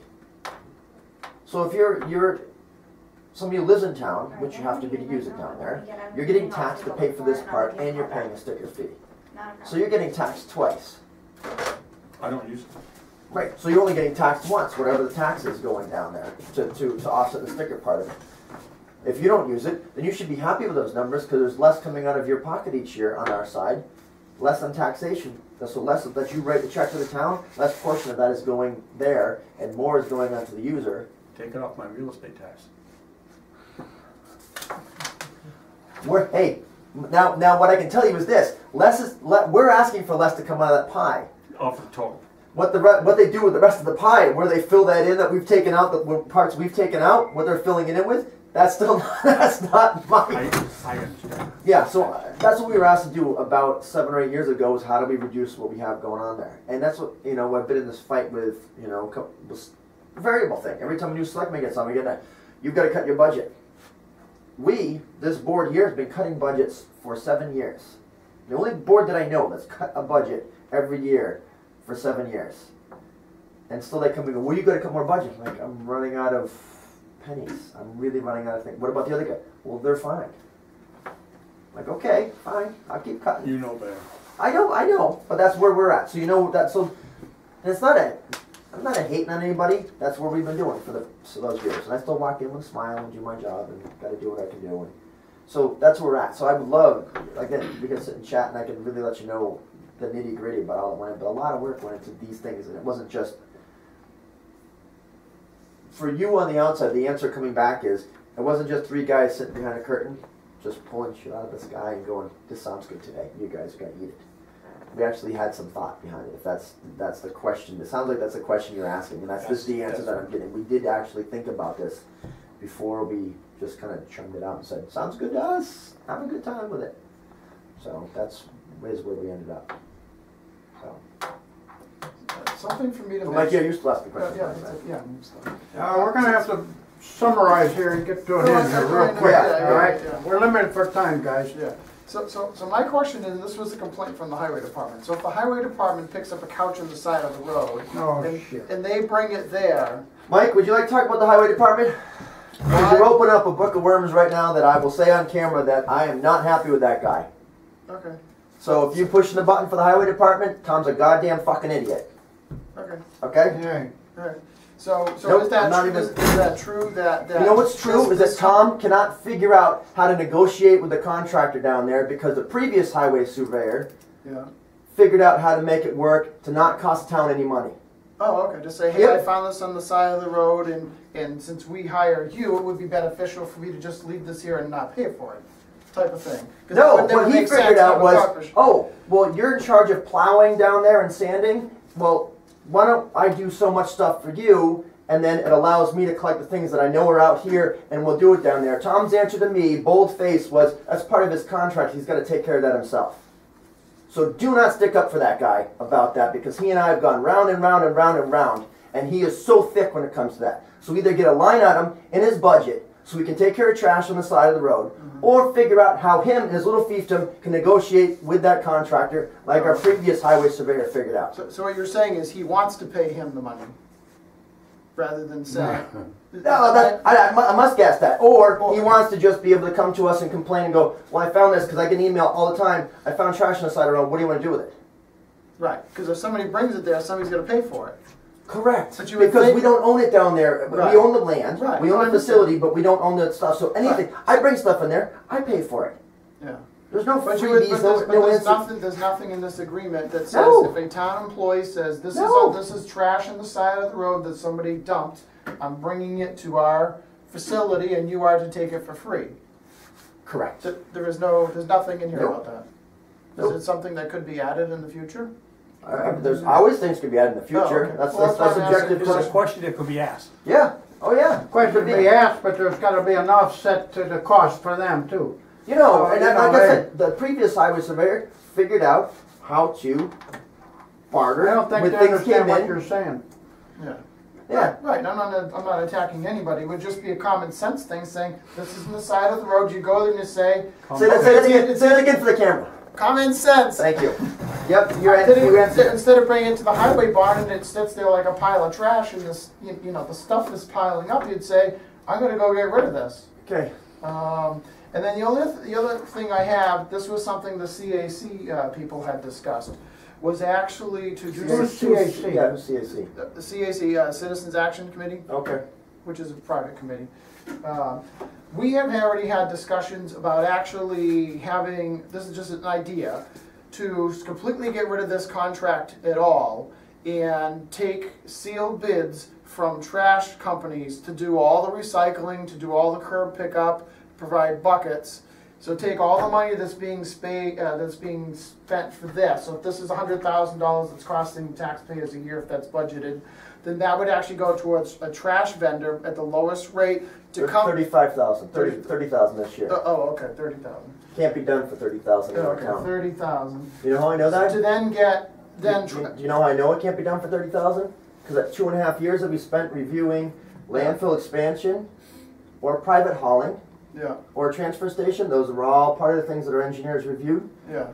Speaker 2: So if you're somebody who lives in town, which you have to be to use it down there, you're getting taxed to pay for this part and you're paying a sticker fee. So you're getting taxed twice.
Speaker 4: I don't use it.
Speaker 2: Right, so you're only getting taxed once, whatever the tax is going down there to offset the sticker part of it. If you don't use it, then you should be happy with those numbers because there's less coming out of your pocket each year on our side, less on taxation. So less that you write the check to the town, less portion of that is going there and more is going on to the user.
Speaker 4: Take it off my real estate tax.
Speaker 2: Now what I can tell you is this: we're asking for less to come out of that pie.
Speaker 4: Off the total.
Speaker 2: What they do with the rest of the pie, where they fill that in that we've taken out, the parts we've taken out, what they're filling it in with, that's not mine.
Speaker 4: I understand.
Speaker 2: Yeah, so that's what we were asked to do about 7 or 8 years ago. Is how do we reduce what we have going on there? And that's what I've been in this fight with. This variable thing. Every time a new selectman gets on, we get that. You've got to cut your budget. This board here has been cutting budgets for 7 years. The only board that I know that's cut a budget every year for 7 years. And still they come and go, well, you got to cut more budget. I'm like, I'm running out of pennies. I'm really running out of things. What about the other guy? Well, they're fine. I'm like, okay, fine. I'll keep cutting.
Speaker 4: You know better.
Speaker 2: I know, but that's where we're at. So and I'm not hating on anybody. That's what we've been doing for those years. And I still walk in with a smile and do my job and got to do what I can do. And so that's where we're at. So I would love, again, we can sit and chat and I can really let you know the nitty gritty about all that went in. But a lot of work went into these things, and it wasn't just for you on the outside. The answer coming back is it wasn't just 3 guys sitting behind a curtain just pulling shit out of the sky and going, "This sounds good today. You guys are gonna eat it." We actually had some thought behind it. If that's the question, it sounds like that's the question you're asking, and that's the answer that I'm getting. We did actually think about this before we just kind of churned it out and said, "Sounds good to us. Have a good time with it." So that's where we ended up. So.
Speaker 5: Something for me to
Speaker 2: Mike, yeah,
Speaker 5: mention.
Speaker 2: you're still asking questions.
Speaker 5: Yeah,
Speaker 2: right?
Speaker 5: that's it. Yeah, I'm still-
Speaker 1: We're gonna have to summarize here and get to an end here real quick,
Speaker 5: Yeah,
Speaker 1: all right?
Speaker 5: yeah.
Speaker 1: We're limited for time, guys.
Speaker 5: Yeah, so my question is, this was a complaint from the highway department. So if the highway department picks up a couch on the side of the road,
Speaker 1: Oh,
Speaker 5: and,
Speaker 1: shit.
Speaker 5: and they bring it there,
Speaker 2: Mike, would you like to talk about the highway department? Because you're opening up a book of worms right now that I will say on camera that I am not happy with that guy.
Speaker 5: Okay,
Speaker 2: So if you pushing the button for the highway department, Tom's a goddamn fucking idiot.
Speaker 5: okay,
Speaker 2: Okay?
Speaker 1: Yeah.
Speaker 5: alright. So
Speaker 2: Nope,
Speaker 5: is that
Speaker 2: I'm not
Speaker 5: true,
Speaker 2: even-
Speaker 5: is that true that?
Speaker 2: You know what's true is that Tom cannot figure out how to negotiate with the contractor down there because the previous highway surveyor
Speaker 5: Yeah.
Speaker 2: figured out how to make it work to not cost the town any money.
Speaker 5: Oh, okay, just say, hey,
Speaker 2: Yep.
Speaker 5: I found this on the side of the road, and since we hired you, it would be beneficial for me to just leave this here and not pay for it, type of thing. 'Cause
Speaker 2: No,
Speaker 5: that would
Speaker 2: what he
Speaker 5: make sense
Speaker 2: figured
Speaker 5: to
Speaker 2: out
Speaker 5: have a
Speaker 2: was,
Speaker 5: corporation.
Speaker 2: oh, well, you're in charge of plowing down there and sanding. Well, why don't I do so much stuff for you, and then it allows me to collect the things that I know are out here, and we'll do it down there. Tom's answer to me, bold-faced, was that's part of his contract. He's got to take care of that himself. So do not stick up for that guy about that, because he and I have gone round and round and round and round, and he is so thick when it comes to that. So either get a line item in his budget so we can take care of trash on the side of the road, or figure out how him and his little fiefdom can negotiate with that contractor like our previous highway surveyor figured out.
Speaker 5: So what you're saying is he wants to pay him the money, rather than say.
Speaker 2: No, I must guess that. Or he wants to just be able to come to us and complain and go, well, I found this because I get an email all the time. I found trash on the side of the road. What do you want to do with it?
Speaker 5: Right, because if somebody brings it there, somebody's gonna pay for it.
Speaker 2: Correct.
Speaker 5: But you would
Speaker 2: Because
Speaker 5: think-
Speaker 2: we don't own it down there.
Speaker 5: Right.
Speaker 2: We own the land.
Speaker 5: Right.
Speaker 2: We own
Speaker 5: I
Speaker 2: the
Speaker 5: understand.
Speaker 2: facility, but we don't own the stuff. So anything, I bring stuff in there, I pay for it.
Speaker 5: Yeah.
Speaker 2: There's no
Speaker 5: But you would,
Speaker 2: freebies,
Speaker 5: but
Speaker 2: no,
Speaker 5: there's,
Speaker 2: no
Speaker 5: there's
Speaker 2: answer.
Speaker 5: nothing, there's nothing in this agreement that says
Speaker 2: No.
Speaker 5: if a town employee says,
Speaker 2: No.
Speaker 5: this is trash on the side of the road that somebody dumped, I'm bringing it to our facility and you are to take it for free.
Speaker 2: Correct.
Speaker 5: There's nothing in here
Speaker 2: Nope.
Speaker 5: about that.
Speaker 2: Nope.
Speaker 5: Is it something that could be added in the future?
Speaker 2: There's always things could be added in the future.
Speaker 5: Oh, okay.
Speaker 2: That's,
Speaker 5: Well,
Speaker 2: that's,
Speaker 5: that's
Speaker 2: that's
Speaker 5: why I'm
Speaker 2: objective.
Speaker 4: It's a question that could be asked.
Speaker 2: Yeah. Oh yeah.
Speaker 1: Question to be asked, but there's gotta be an offset to the cost for them too.
Speaker 2: You know,
Speaker 1: Oh,
Speaker 2: and
Speaker 1: you
Speaker 2: like
Speaker 1: know,
Speaker 2: I
Speaker 1: hey.
Speaker 2: said, the previous highway surveyor figured out how to barter
Speaker 1: I don't think
Speaker 2: when
Speaker 1: they
Speaker 2: things
Speaker 1: understand
Speaker 2: came
Speaker 1: what
Speaker 2: in.
Speaker 1: you're saying.
Speaker 5: Yeah.
Speaker 2: Yeah.
Speaker 5: Right, I'm not attacking anybody, it would just be a common sense thing saying, this is on the side of the road, you go there and you say,
Speaker 2: Say that again for the camera.
Speaker 5: common sense!
Speaker 2: Thank you. Yep, you're
Speaker 5: Instead of bringing it to the highway barn and it sits there like a pile of trash and this, you know, the stuff is piling up, you'd say, I'm gonna go get rid of this.
Speaker 2: Okay.
Speaker 5: And then the other thing I have, this was something the CAC people had discussed, was actually to do
Speaker 1: Who's CAC?
Speaker 2: Yeah, who's CAC?
Speaker 5: the CAC, Citizens Action Committee,
Speaker 2: Okay.
Speaker 5: which is a private committee. We have already had discussions about actually having, this is just an idea, to completely get rid of this contract at all and take sealed bids from trash companies to do all the recycling, to do all the curb pickup, provide buckets. So take all the money that's being spent for this. So if this is $100,000 that's costing taxpayers a year, if that's budgeted, then that would actually go towards a trash vendor at the lowest rate to come.
Speaker 2: 35,000. 30,000 this year.
Speaker 5: Oh, okay, 30,000.
Speaker 2: Can't be done for 30,000 in our
Speaker 5: Okay,
Speaker 2: town.
Speaker 5: 30,000.
Speaker 2: You know how I know that?
Speaker 5: To then get, then.
Speaker 2: Do you know how I know it can't be done for 30,000? Because that 2.5 years that we spent reviewing landfill expansion, or private hauling,
Speaker 5: Yeah,
Speaker 2: or a transfer station, those are all part of the things that our engineers reviewed.
Speaker 5: yeah.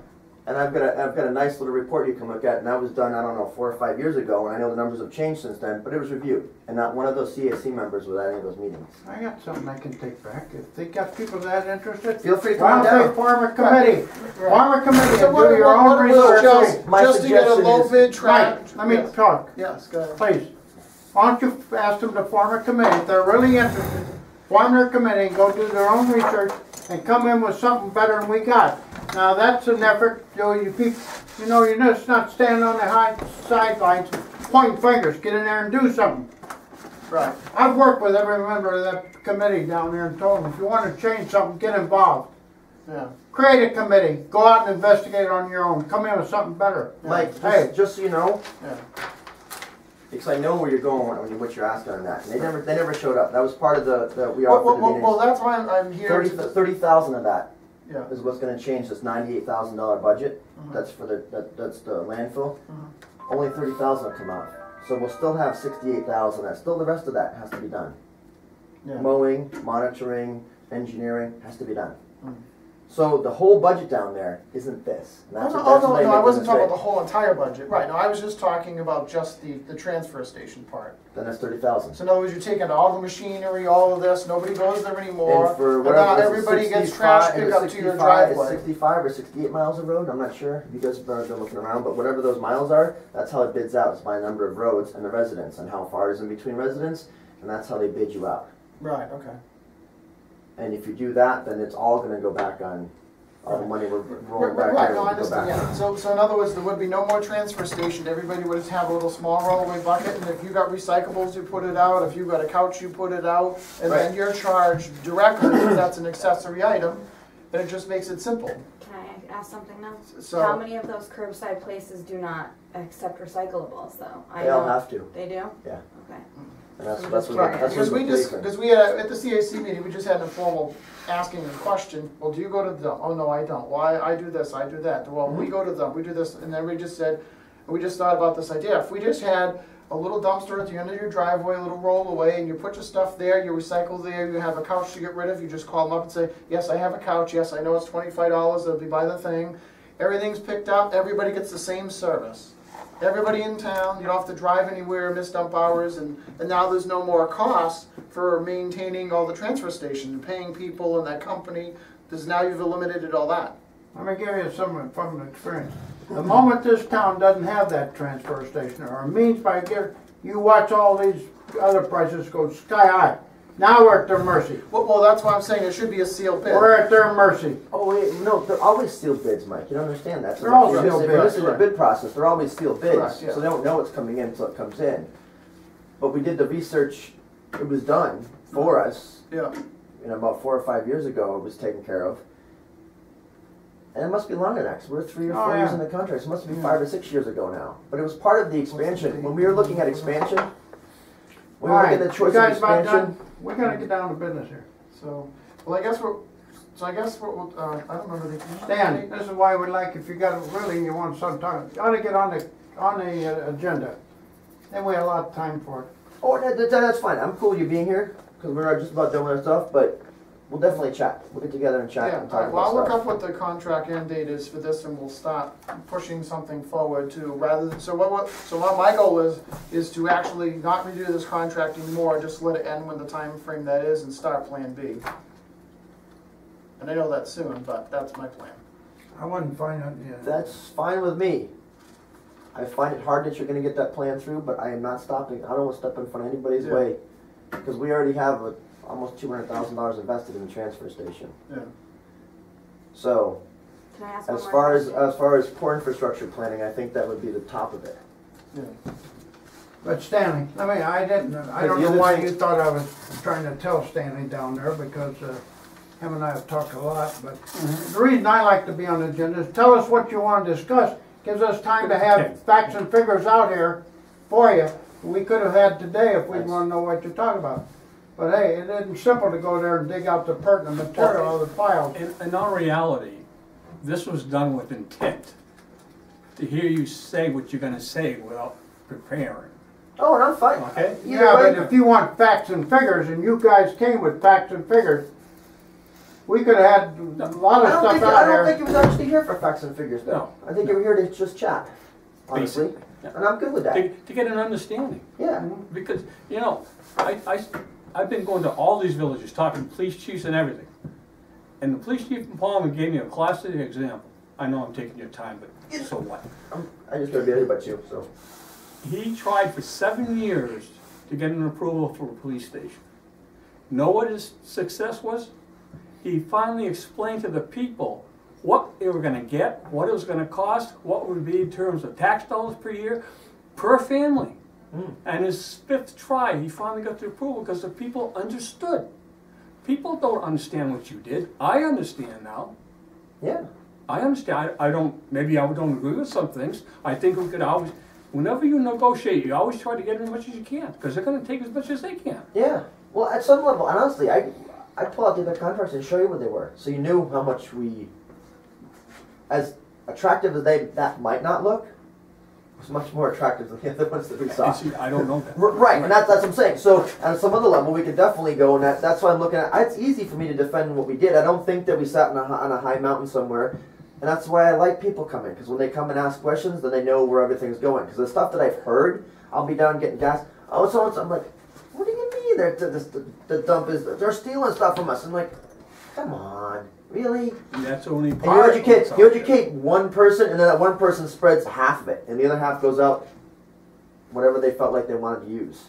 Speaker 2: And I've got a nice little report you can look at, and that was done, I don't know, 4 or 5 years ago, and I know the numbers have changed since then, but it was reviewed. And not one of those CAC members was at any of those meetings.
Speaker 1: I got something I can take back. If they got people that interested,
Speaker 2: Feel free to
Speaker 1: why
Speaker 2: come
Speaker 1: don't they
Speaker 2: down.
Speaker 1: form a committee?
Speaker 5: Right.
Speaker 1: Form a committee
Speaker 5: So
Speaker 1: and
Speaker 5: what-
Speaker 1: do your
Speaker 5: what-
Speaker 1: own
Speaker 5: what about
Speaker 1: research.
Speaker 2: My
Speaker 5: just to get a
Speaker 2: suggestion
Speaker 5: low
Speaker 2: is-
Speaker 5: bid track.
Speaker 1: Mike, let me talk,
Speaker 5: Yes, go ahead.
Speaker 1: please. Why don't you ask them to form a committee? If they're really interested, form their committee and go do their own research and come in with something better than we got. Now, that's an effort, Joe, you people, you know, you're just not standing on the high sidelines pointing fingers. Get in there and do something.
Speaker 5: Right.
Speaker 1: I've worked with every member of that committee down there and told them, if you want to change something, get involved.
Speaker 5: Yeah.
Speaker 1: Create a committee, go out and investigate it on your own, come in with something better.
Speaker 2: Mike,
Speaker 1: Hey.
Speaker 2: just so you know,
Speaker 5: Yeah.
Speaker 2: because I know where you're going when what you're asking on that. And they never showed up. That was part of the we
Speaker 5: Well,
Speaker 2: offered the
Speaker 5: well,
Speaker 2: meetings.
Speaker 5: that's why I'm here.
Speaker 2: 30,000 of that
Speaker 5: Yeah.
Speaker 2: is what's going to change this $98,000 budget.
Speaker 5: Mhm.
Speaker 2: That's for that's the landfill.
Speaker 5: Mhm.
Speaker 2: Only 30,000 will come out. So we'll still have 68,000. That's still the rest of that has to be done.
Speaker 5: Yeah.
Speaker 2: Mowing, monitoring, engineering has to be done.
Speaker 5: Mm.
Speaker 2: So the whole budget down there isn't this. And that's
Speaker 5: No,
Speaker 2: what- that's
Speaker 5: no,
Speaker 2: what they
Speaker 5: no,
Speaker 2: make
Speaker 5: I
Speaker 2: the
Speaker 5: wasn't talking about
Speaker 2: mistake.
Speaker 5: the whole entire budget, right, no, I was just talking about just the transfer station part.
Speaker 2: Then that's 30,000.
Speaker 5: So in other words, you're taking all the machinery, all of this, nobody goes there anymore,
Speaker 2: And for
Speaker 5: and
Speaker 2: whatever,
Speaker 5: now
Speaker 2: is it
Speaker 5: everybody gets
Speaker 2: 65
Speaker 5: trash
Speaker 2: is it
Speaker 5: pickup to your
Speaker 2: 65
Speaker 5: driveway.
Speaker 2: It's 65 or 68 miles of road. I'm not sure. You guys have been looking around, but whatever those miles are, that's how it bids out. It's by number of roads and the residents, and how far is in between residents, and that's how they bid you out.
Speaker 5: Right, okay.
Speaker 2: And if you do that, then it's all going to go back on all the money we're rolling back
Speaker 5: Right,
Speaker 2: there.
Speaker 5: no, I
Speaker 2: will go back
Speaker 5: understand, yeah.
Speaker 2: on.
Speaker 5: So in other words, there would be no more transfer station, everybody would just have a little small rollaway bucket, and if you got recyclables, you put it out, if you got a couch, you put it out, and then
Speaker 2: Right.
Speaker 5: you're charged directly, because that's an accessory item, and it just makes it simple.
Speaker 3: Can I ask something now?
Speaker 5: So-
Speaker 3: How many of those curbside places do not accept recyclables, though? I
Speaker 2: They all
Speaker 3: know-
Speaker 2: have to.
Speaker 3: They do?
Speaker 2: Yeah.
Speaker 3: Okay.
Speaker 2: And that's
Speaker 3: I'm
Speaker 2: that's
Speaker 3: just
Speaker 2: what
Speaker 3: curious.
Speaker 2: that's
Speaker 5: Because
Speaker 2: what
Speaker 5: we
Speaker 2: the
Speaker 5: just,
Speaker 2: police
Speaker 5: because we had, at the CAC meeting, we just had an informal asking a question, well, do you go to the dump? Oh, no, I don't. Well, I do this, I do that. Well, we go to the dump, we do this, and then we just said, we just thought about this idea, if we just had a little dumpster at the end of your driveway, a little rollaway, and you put your stuff there, you recycle there, you have a couch to get rid of, you just call them up and say, yes, I have a couch, yes, I know it's $25, it'll be by the thing. Everything's picked up, everybody gets the same service. Everybody in town, you don't have to drive anywhere, miss dump hours, and now there's no more cost for maintaining all the transfer stations, and paying people and that company, because now you've eliminated all that.
Speaker 1: Let me give you some from experience. The moment this town doesn't have that transfer station or a means by getting, you watch all these other prices go sky high. Now we're at their mercy.
Speaker 5: Well, that's why I'm saying it should be a sealed bid.
Speaker 1: We're at their mercy.
Speaker 2: Oh wait, no, they're always sealed bids, Mike. You don't understand that. So
Speaker 1: They're all
Speaker 2: if you
Speaker 1: sealed
Speaker 2: listen-
Speaker 1: bids,
Speaker 2: If you listen to the
Speaker 5: right.
Speaker 2: bid process, they're always sealed bids,
Speaker 5: Correct, yeah.
Speaker 2: so they don't know what's coming in until it comes in. But we did the research; it was done for us.
Speaker 5: Yeah.
Speaker 2: About 4 or 5 years ago, it was taken care of. And it must be longer than that, 'cause we're 3 or 4 years
Speaker 1: yeah.
Speaker 2: in the contract. So it must be 5 or 6 years ago now. But it was part of the expansion. When we were looking at expansion, we were looking at the choice
Speaker 1: you
Speaker 2: of
Speaker 1: guys about
Speaker 2: expansion.
Speaker 1: done? We gotta get down to business here.
Speaker 5: So, well, I guess what I don't remember the.
Speaker 1: Stan, this is why we like, if you got a really, you want some time, you ought to get on the agenda. Then we have a lot of time for it.
Speaker 2: Oh, that's fine. I'm cool with you being here because we're just about done with our stuff. But we'll definitely chat. We'll get together and chat
Speaker 5: Yeah,
Speaker 2: and
Speaker 5: all
Speaker 2: talk
Speaker 5: right, well, I'll
Speaker 2: about
Speaker 5: look
Speaker 2: stuff.
Speaker 5: up what the contract end date is for this, and we'll start pushing something forward to, rather than, so what my goal is to actually not redo this contract anymore, just let it end when the time frame that is, and start Plan B. And I know that's soon, but that's my plan.
Speaker 1: I wouldn't find it, yeah.
Speaker 2: That's fine with me. I find it hard that you're going to get that plan through, but I am not stopping. I don't want to step in front of anybody's
Speaker 5: Yeah.
Speaker 2: way because we already have almost $200,000 invested in the transfer station.
Speaker 5: Yeah.
Speaker 2: So,
Speaker 3: Can I ask one
Speaker 2: as
Speaker 3: more
Speaker 2: far
Speaker 3: question?
Speaker 2: as core infrastructure planning, I think that would be the top of it.
Speaker 5: Yeah.
Speaker 1: But Stanley, I don't
Speaker 2: the
Speaker 1: know
Speaker 2: other
Speaker 1: why
Speaker 2: thing-
Speaker 1: you thought I was trying to tell Stanley down there, because him and I have talked a lot, but the reason I like to be on the agenda is tell us what you want to discuss. Gives us time to
Speaker 4: Okay.
Speaker 1: have facts and figures out here for you. We could have had today if we want to know what you're talking about. But hey, it isn't simple to go there and dig out the pertinent material out of the files.
Speaker 4: In all reality, this was done with intent, to hear you say what you're gonna say without preparing,
Speaker 2: Oh, and I'm fine.
Speaker 4: okay?
Speaker 2: Either
Speaker 1: Yeah,
Speaker 2: way,
Speaker 1: but if you want facts and figures, and you guys came with facts and figures, we could have had a lot of
Speaker 2: I
Speaker 1: stuff
Speaker 2: don't
Speaker 1: out
Speaker 2: think
Speaker 1: there.
Speaker 2: you was actually here for facts and figures, though.
Speaker 4: No.
Speaker 2: I think you were here to just chat, honestly.
Speaker 4: Basically, yeah.
Speaker 2: And I'm good with that.
Speaker 4: To get an understanding.
Speaker 2: Yeah.
Speaker 4: Because, I've been going to all these villages, talking to police chiefs and everything. And the police chief in Palmer gave me a classic example. I know I'm taking your time, but so what?
Speaker 2: I just gotta be everybody but you, so.
Speaker 4: He tried for 7 years to get an approval for a police station. Know what his success was? He finally explained to the people what they were gonna get, what it was gonna cost, what would be in terms of tax dollars per year, per family. And his 5th try, he finally got the approval because the people understood. People don't understand what you did. I understand now.
Speaker 2: Yeah.
Speaker 4: I understand. I don't, maybe I don't agree with some things. I think we could always, whenever you negotiate, you always try to get as much as you can because they're going to take as much as they can.
Speaker 2: Yeah. Well, at some level, and honestly, I'd pull out the other contracts and show you what they were, so you knew how much we, as attractive as that might not look, was much more attractive than the other ones that we saw.
Speaker 4: And see, I don't know that.
Speaker 2: Right, and that's what I'm saying. So, at some other level, we could definitely go, and that's why I'm looking at. It's easy for me to defend what we did. I don't think that we sat on a high mountain somewhere, and that's why I like people coming, because when they come and ask questions, then they know where everything's going. Because the stuff that I've heard, I'll be down getting gas. Oh, so I'm like, what do you mean? The dump is they're stealing stuff from us. I'm like, come on, really?
Speaker 4: And that's only
Speaker 2: And
Speaker 4: part
Speaker 2: you
Speaker 4: of what's out
Speaker 2: educate one person, and then that one person spreads half of it, and the other half goes out whatever they felt like they wanted to use.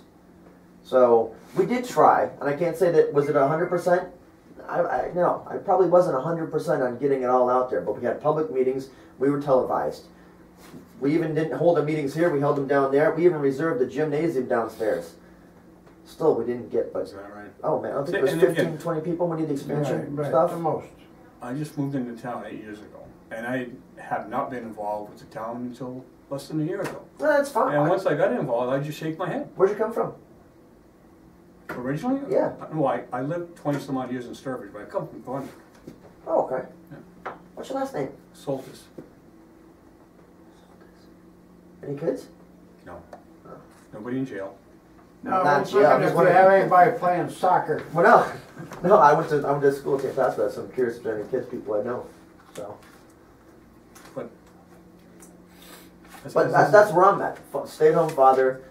Speaker 2: So we did try, and I can't say that was it 100%. No, I probably wasn't 100% on getting it all out there, but we had public meetings. We were televised. We even didn't hold our meetings here. We held them down there. We even reserved the gymnasium downstairs. Still, we didn't get, but
Speaker 4: Is that right?
Speaker 2: oh man, I think it was
Speaker 4: And
Speaker 2: 15,
Speaker 4: again,
Speaker 2: 20 people. We need the expansion
Speaker 1: Right,
Speaker 2: stuff.
Speaker 1: the most.
Speaker 4: I just moved into town 8 years ago, and I have not been involved with the town until less than a year ago.
Speaker 2: Well, that's fine.
Speaker 4: And once I got involved, I just shake my head.
Speaker 2: Where'd you come from?
Speaker 4: Originally?
Speaker 2: Yeah.
Speaker 4: No, I lived 20 some odd years in Sturbridge, but I come from Thornton.
Speaker 2: Oh, okay.
Speaker 4: Yeah.
Speaker 2: What's your last name?
Speaker 4: Soltys.
Speaker 2: Any kids?
Speaker 4: No.
Speaker 2: Oh.
Speaker 4: Nobody in jail.
Speaker 1: No,
Speaker 2: Not
Speaker 1: I was
Speaker 2: yet, I'm
Speaker 1: looking
Speaker 2: just
Speaker 1: if you
Speaker 2: wondering.
Speaker 1: have anybody playing soccer.
Speaker 2: Well, no. I went to school at St. Pascal, so I'm curious if there are any kids people I know. So,
Speaker 4: But
Speaker 2: but that's where I'm at. Stay-at-home father,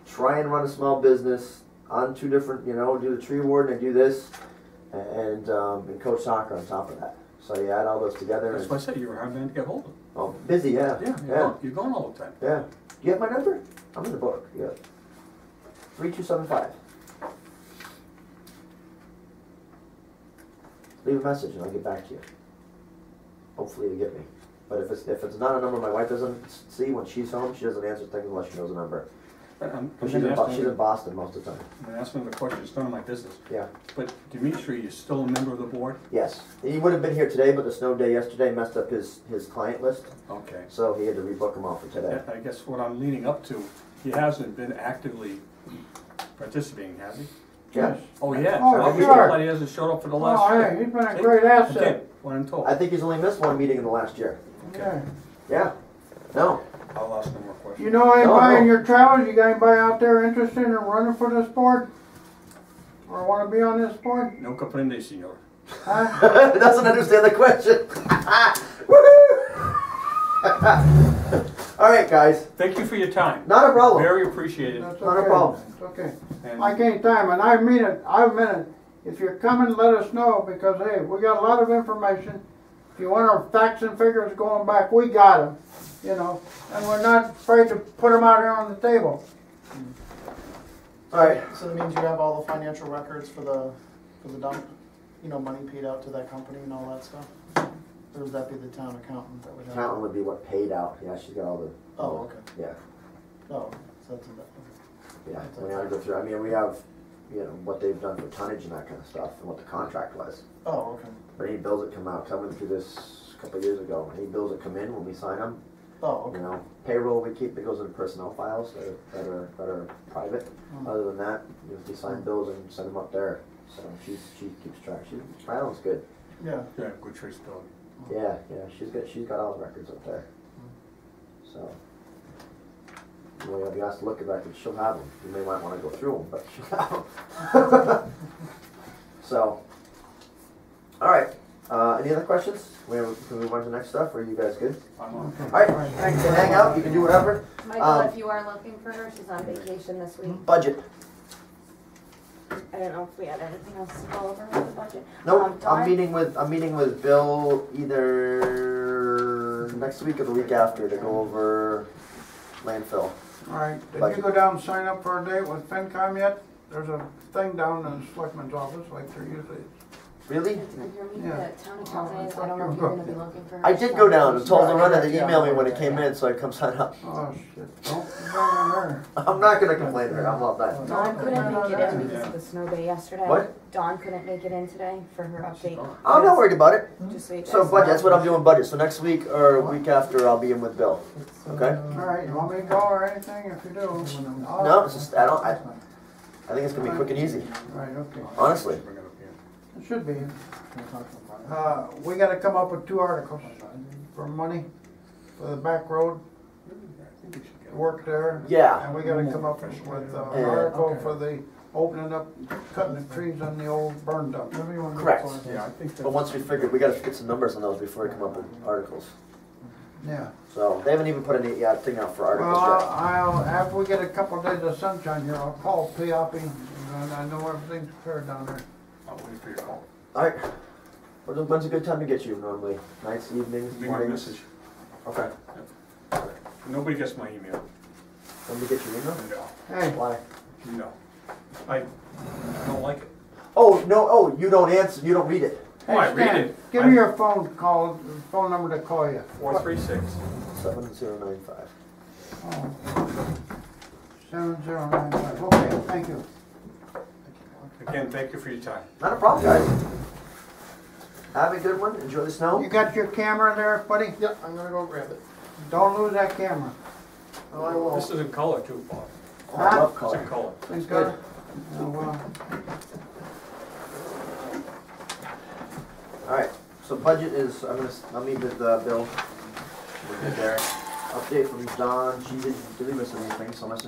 Speaker 2: try and run a small business on two different, do the tree warden and do this, and coach soccer on top of that. So you add all those together.
Speaker 4: That's
Speaker 2: And,
Speaker 4: why I said you were a hard man to get hold of.
Speaker 2: oh, busy, yeah.
Speaker 4: Yeah, you're going all the time.
Speaker 2: Yeah. Do you have my number? I'm in the book. Yeah. 3275. Leave a message and I'll get back to you. Hopefully you get me. But if it's not a number my wife doesn't see when she's home, she doesn't answer things unless she knows the number.
Speaker 4: I'm
Speaker 2: She's in Boston most of the time.
Speaker 4: I'm gonna ask another question. It's none of my business.
Speaker 2: Yeah.
Speaker 4: But Dimitri is still a member of the board?
Speaker 2: Yes. He would have been here today, but the snow day yesterday messed up his client list,
Speaker 4: Okay.
Speaker 2: so he had to rebook him off for today.
Speaker 4: I guess what I'm leading up to, he hasn't been actively participating, has he?
Speaker 2: Yeah.
Speaker 4: Oh, he has?
Speaker 1: Oh,
Speaker 4: I was
Speaker 1: sure.
Speaker 4: told that he hasn't showed up for the last.
Speaker 1: Oh, hey, he's been a great asset.
Speaker 4: Okay, what I'm told.
Speaker 2: I think he's only missed one meeting in the last year.
Speaker 1: Okay.
Speaker 2: Yeah. No.
Speaker 4: I'll ask no more questions.
Speaker 1: You know anybody
Speaker 2: No.
Speaker 1: in your travels? You got anybody out there interested in running for this board? Or want to be on this board?
Speaker 4: No comprende, senor.
Speaker 1: Huh?
Speaker 2: Doesn't understand the question. Woohoo! All right, guys.
Speaker 4: Thank you for your time.
Speaker 2: Not a problem.
Speaker 4: Very appreciated.
Speaker 1: That's
Speaker 2: Not a
Speaker 1: okay.
Speaker 2: problem.
Speaker 1: It's okay.
Speaker 4: And
Speaker 1: Like any time, and I mean it, if you're coming, let us know, because hey, we got a lot of information. If you want our facts and figures going back, we got them, and we're not afraid to put them out here on the table.
Speaker 2: All right.
Speaker 5: So that means you have all the financial records for the dump? Money paid out to that company and all that stuff? Or would that be the town accountant that would have?
Speaker 2: Accountant would be what paid out. Yeah, she's got all the.
Speaker 5: Oh, okay.
Speaker 2: Yeah.
Speaker 5: Oh, so that's okay.
Speaker 2: Yeah. We have to go through. I mean, we have, what they've done for tonnage and that kind of stuff, and what the contract was.
Speaker 5: Oh, okay.
Speaker 2: But any bills that come out, coming through this a couple of years ago, any bills that come in when we sign them,
Speaker 5: Oh, okay.
Speaker 2: payroll we keep, it goes into personnel files that are private. Other than that, we sign bills and send them up there. So she keeps track. Marilyn's good.
Speaker 5: Yeah.
Speaker 4: yeah, good traceability.
Speaker 2: Yeah, she's got all the records up there. So, if you ask to look at records, she'll have them. You may might want to go through them, but she'll have them. So, all right. Any other questions? Can we move on to the next stuff, or are you guys good?
Speaker 4: I'm on.
Speaker 2: All right, you can hang out. You can do whatever.
Speaker 3: Michael, if you are looking for her, she's on vacation this week.
Speaker 2: Budget.
Speaker 3: I don't know if we had anything else to go over with the budget.
Speaker 2: Nope.
Speaker 3: Dawn?
Speaker 2: I'm meeting with Bill either next week or the week after to go over landfill.
Speaker 1: All right, did
Speaker 2: Budget.
Speaker 1: you go down and sign up for a date with FinCom yet? There's a thing down in the selectman's office, like there usually is.
Speaker 2: Really?
Speaker 3: If you're meeting
Speaker 1: Yeah.
Speaker 3: the town accountant is, I don't know if you're gonna be looking for her.
Speaker 2: I did go down and told Loretta to
Speaker 5: Yeah.
Speaker 2: email me when it came in, so I come sign up.
Speaker 1: Oh, shit, don't blame her.
Speaker 2: I'm not gonna complain to her. I'm all done.
Speaker 3: Dawn couldn't make it in because of the snow day yesterday.
Speaker 2: What?
Speaker 3: Dawn couldn't make it in today for her update.
Speaker 2: I'm not worried about it.
Speaker 3: Just so you guys
Speaker 2: So
Speaker 3: know.
Speaker 2: budget, that's what I'm doing budget. So next week or week after, I'll be in with Bill. Okay?
Speaker 1: All right, you want me to go or anything? If you do.
Speaker 2: No, it's just I think it's gonna be quick and easy.
Speaker 1: Right, okay.
Speaker 2: Honestly.
Speaker 4: Bring it up here.
Speaker 1: It should be. We gotta come up with 2 articles for money for the back road.
Speaker 4: I think we should get
Speaker 1: work there.
Speaker 2: Yeah.
Speaker 1: And we gotta come up with an article for the opening up, cutting the trees on the old burn dump.
Speaker 2: Correct.
Speaker 4: Yeah, I think
Speaker 2: But once we figured, we gotta get some numbers on those before we come up with articles.
Speaker 1: Yeah.
Speaker 2: So they haven't even put any thing out for articles
Speaker 1: Well,
Speaker 2: yet.
Speaker 1: I'll, after we get a couple of days of sunshine here, I'll call Piapi, and I know everything's clear down there.
Speaker 4: I'll wait for your call.
Speaker 2: Alright. When's a good time to get you normally? Nights, evenings,
Speaker 4: Leave me a
Speaker 2: mornings?
Speaker 4: message.
Speaker 2: Okay.
Speaker 4: Nobody gets my email.
Speaker 2: When to get your email?
Speaker 4: No,
Speaker 1: Hey,
Speaker 2: Why?
Speaker 4: no. I don't like it.
Speaker 2: Oh, no, oh, you don't answer, you don't read it.
Speaker 4: Oh, I
Speaker 1: hey,
Speaker 4: read
Speaker 1: Stan,
Speaker 4: it.
Speaker 1: give me your phone number to call you.
Speaker 4: 436.
Speaker 2: 7095.
Speaker 1: Oh, 7095, okay, thank you.
Speaker 4: Again, thank you for your time.
Speaker 2: Not a problem, guys. Have a good one, enjoy the snow.
Speaker 1: You got your camera there, buddy?
Speaker 5: Yep, I'm gonna go grab it.
Speaker 1: Don't lose that camera.
Speaker 5: Oh, I will.
Speaker 4: This is in color too, Bob.
Speaker 2: Oh, I love
Speaker 4: It's
Speaker 2: color.
Speaker 4: in color.
Speaker 1: Things
Speaker 2: Good.
Speaker 1: good? Oh, well.
Speaker 2: Alright, so budget is, I'll meet with Bill. We'll get there. Update from Dawn, she didn't really miss anything, so unless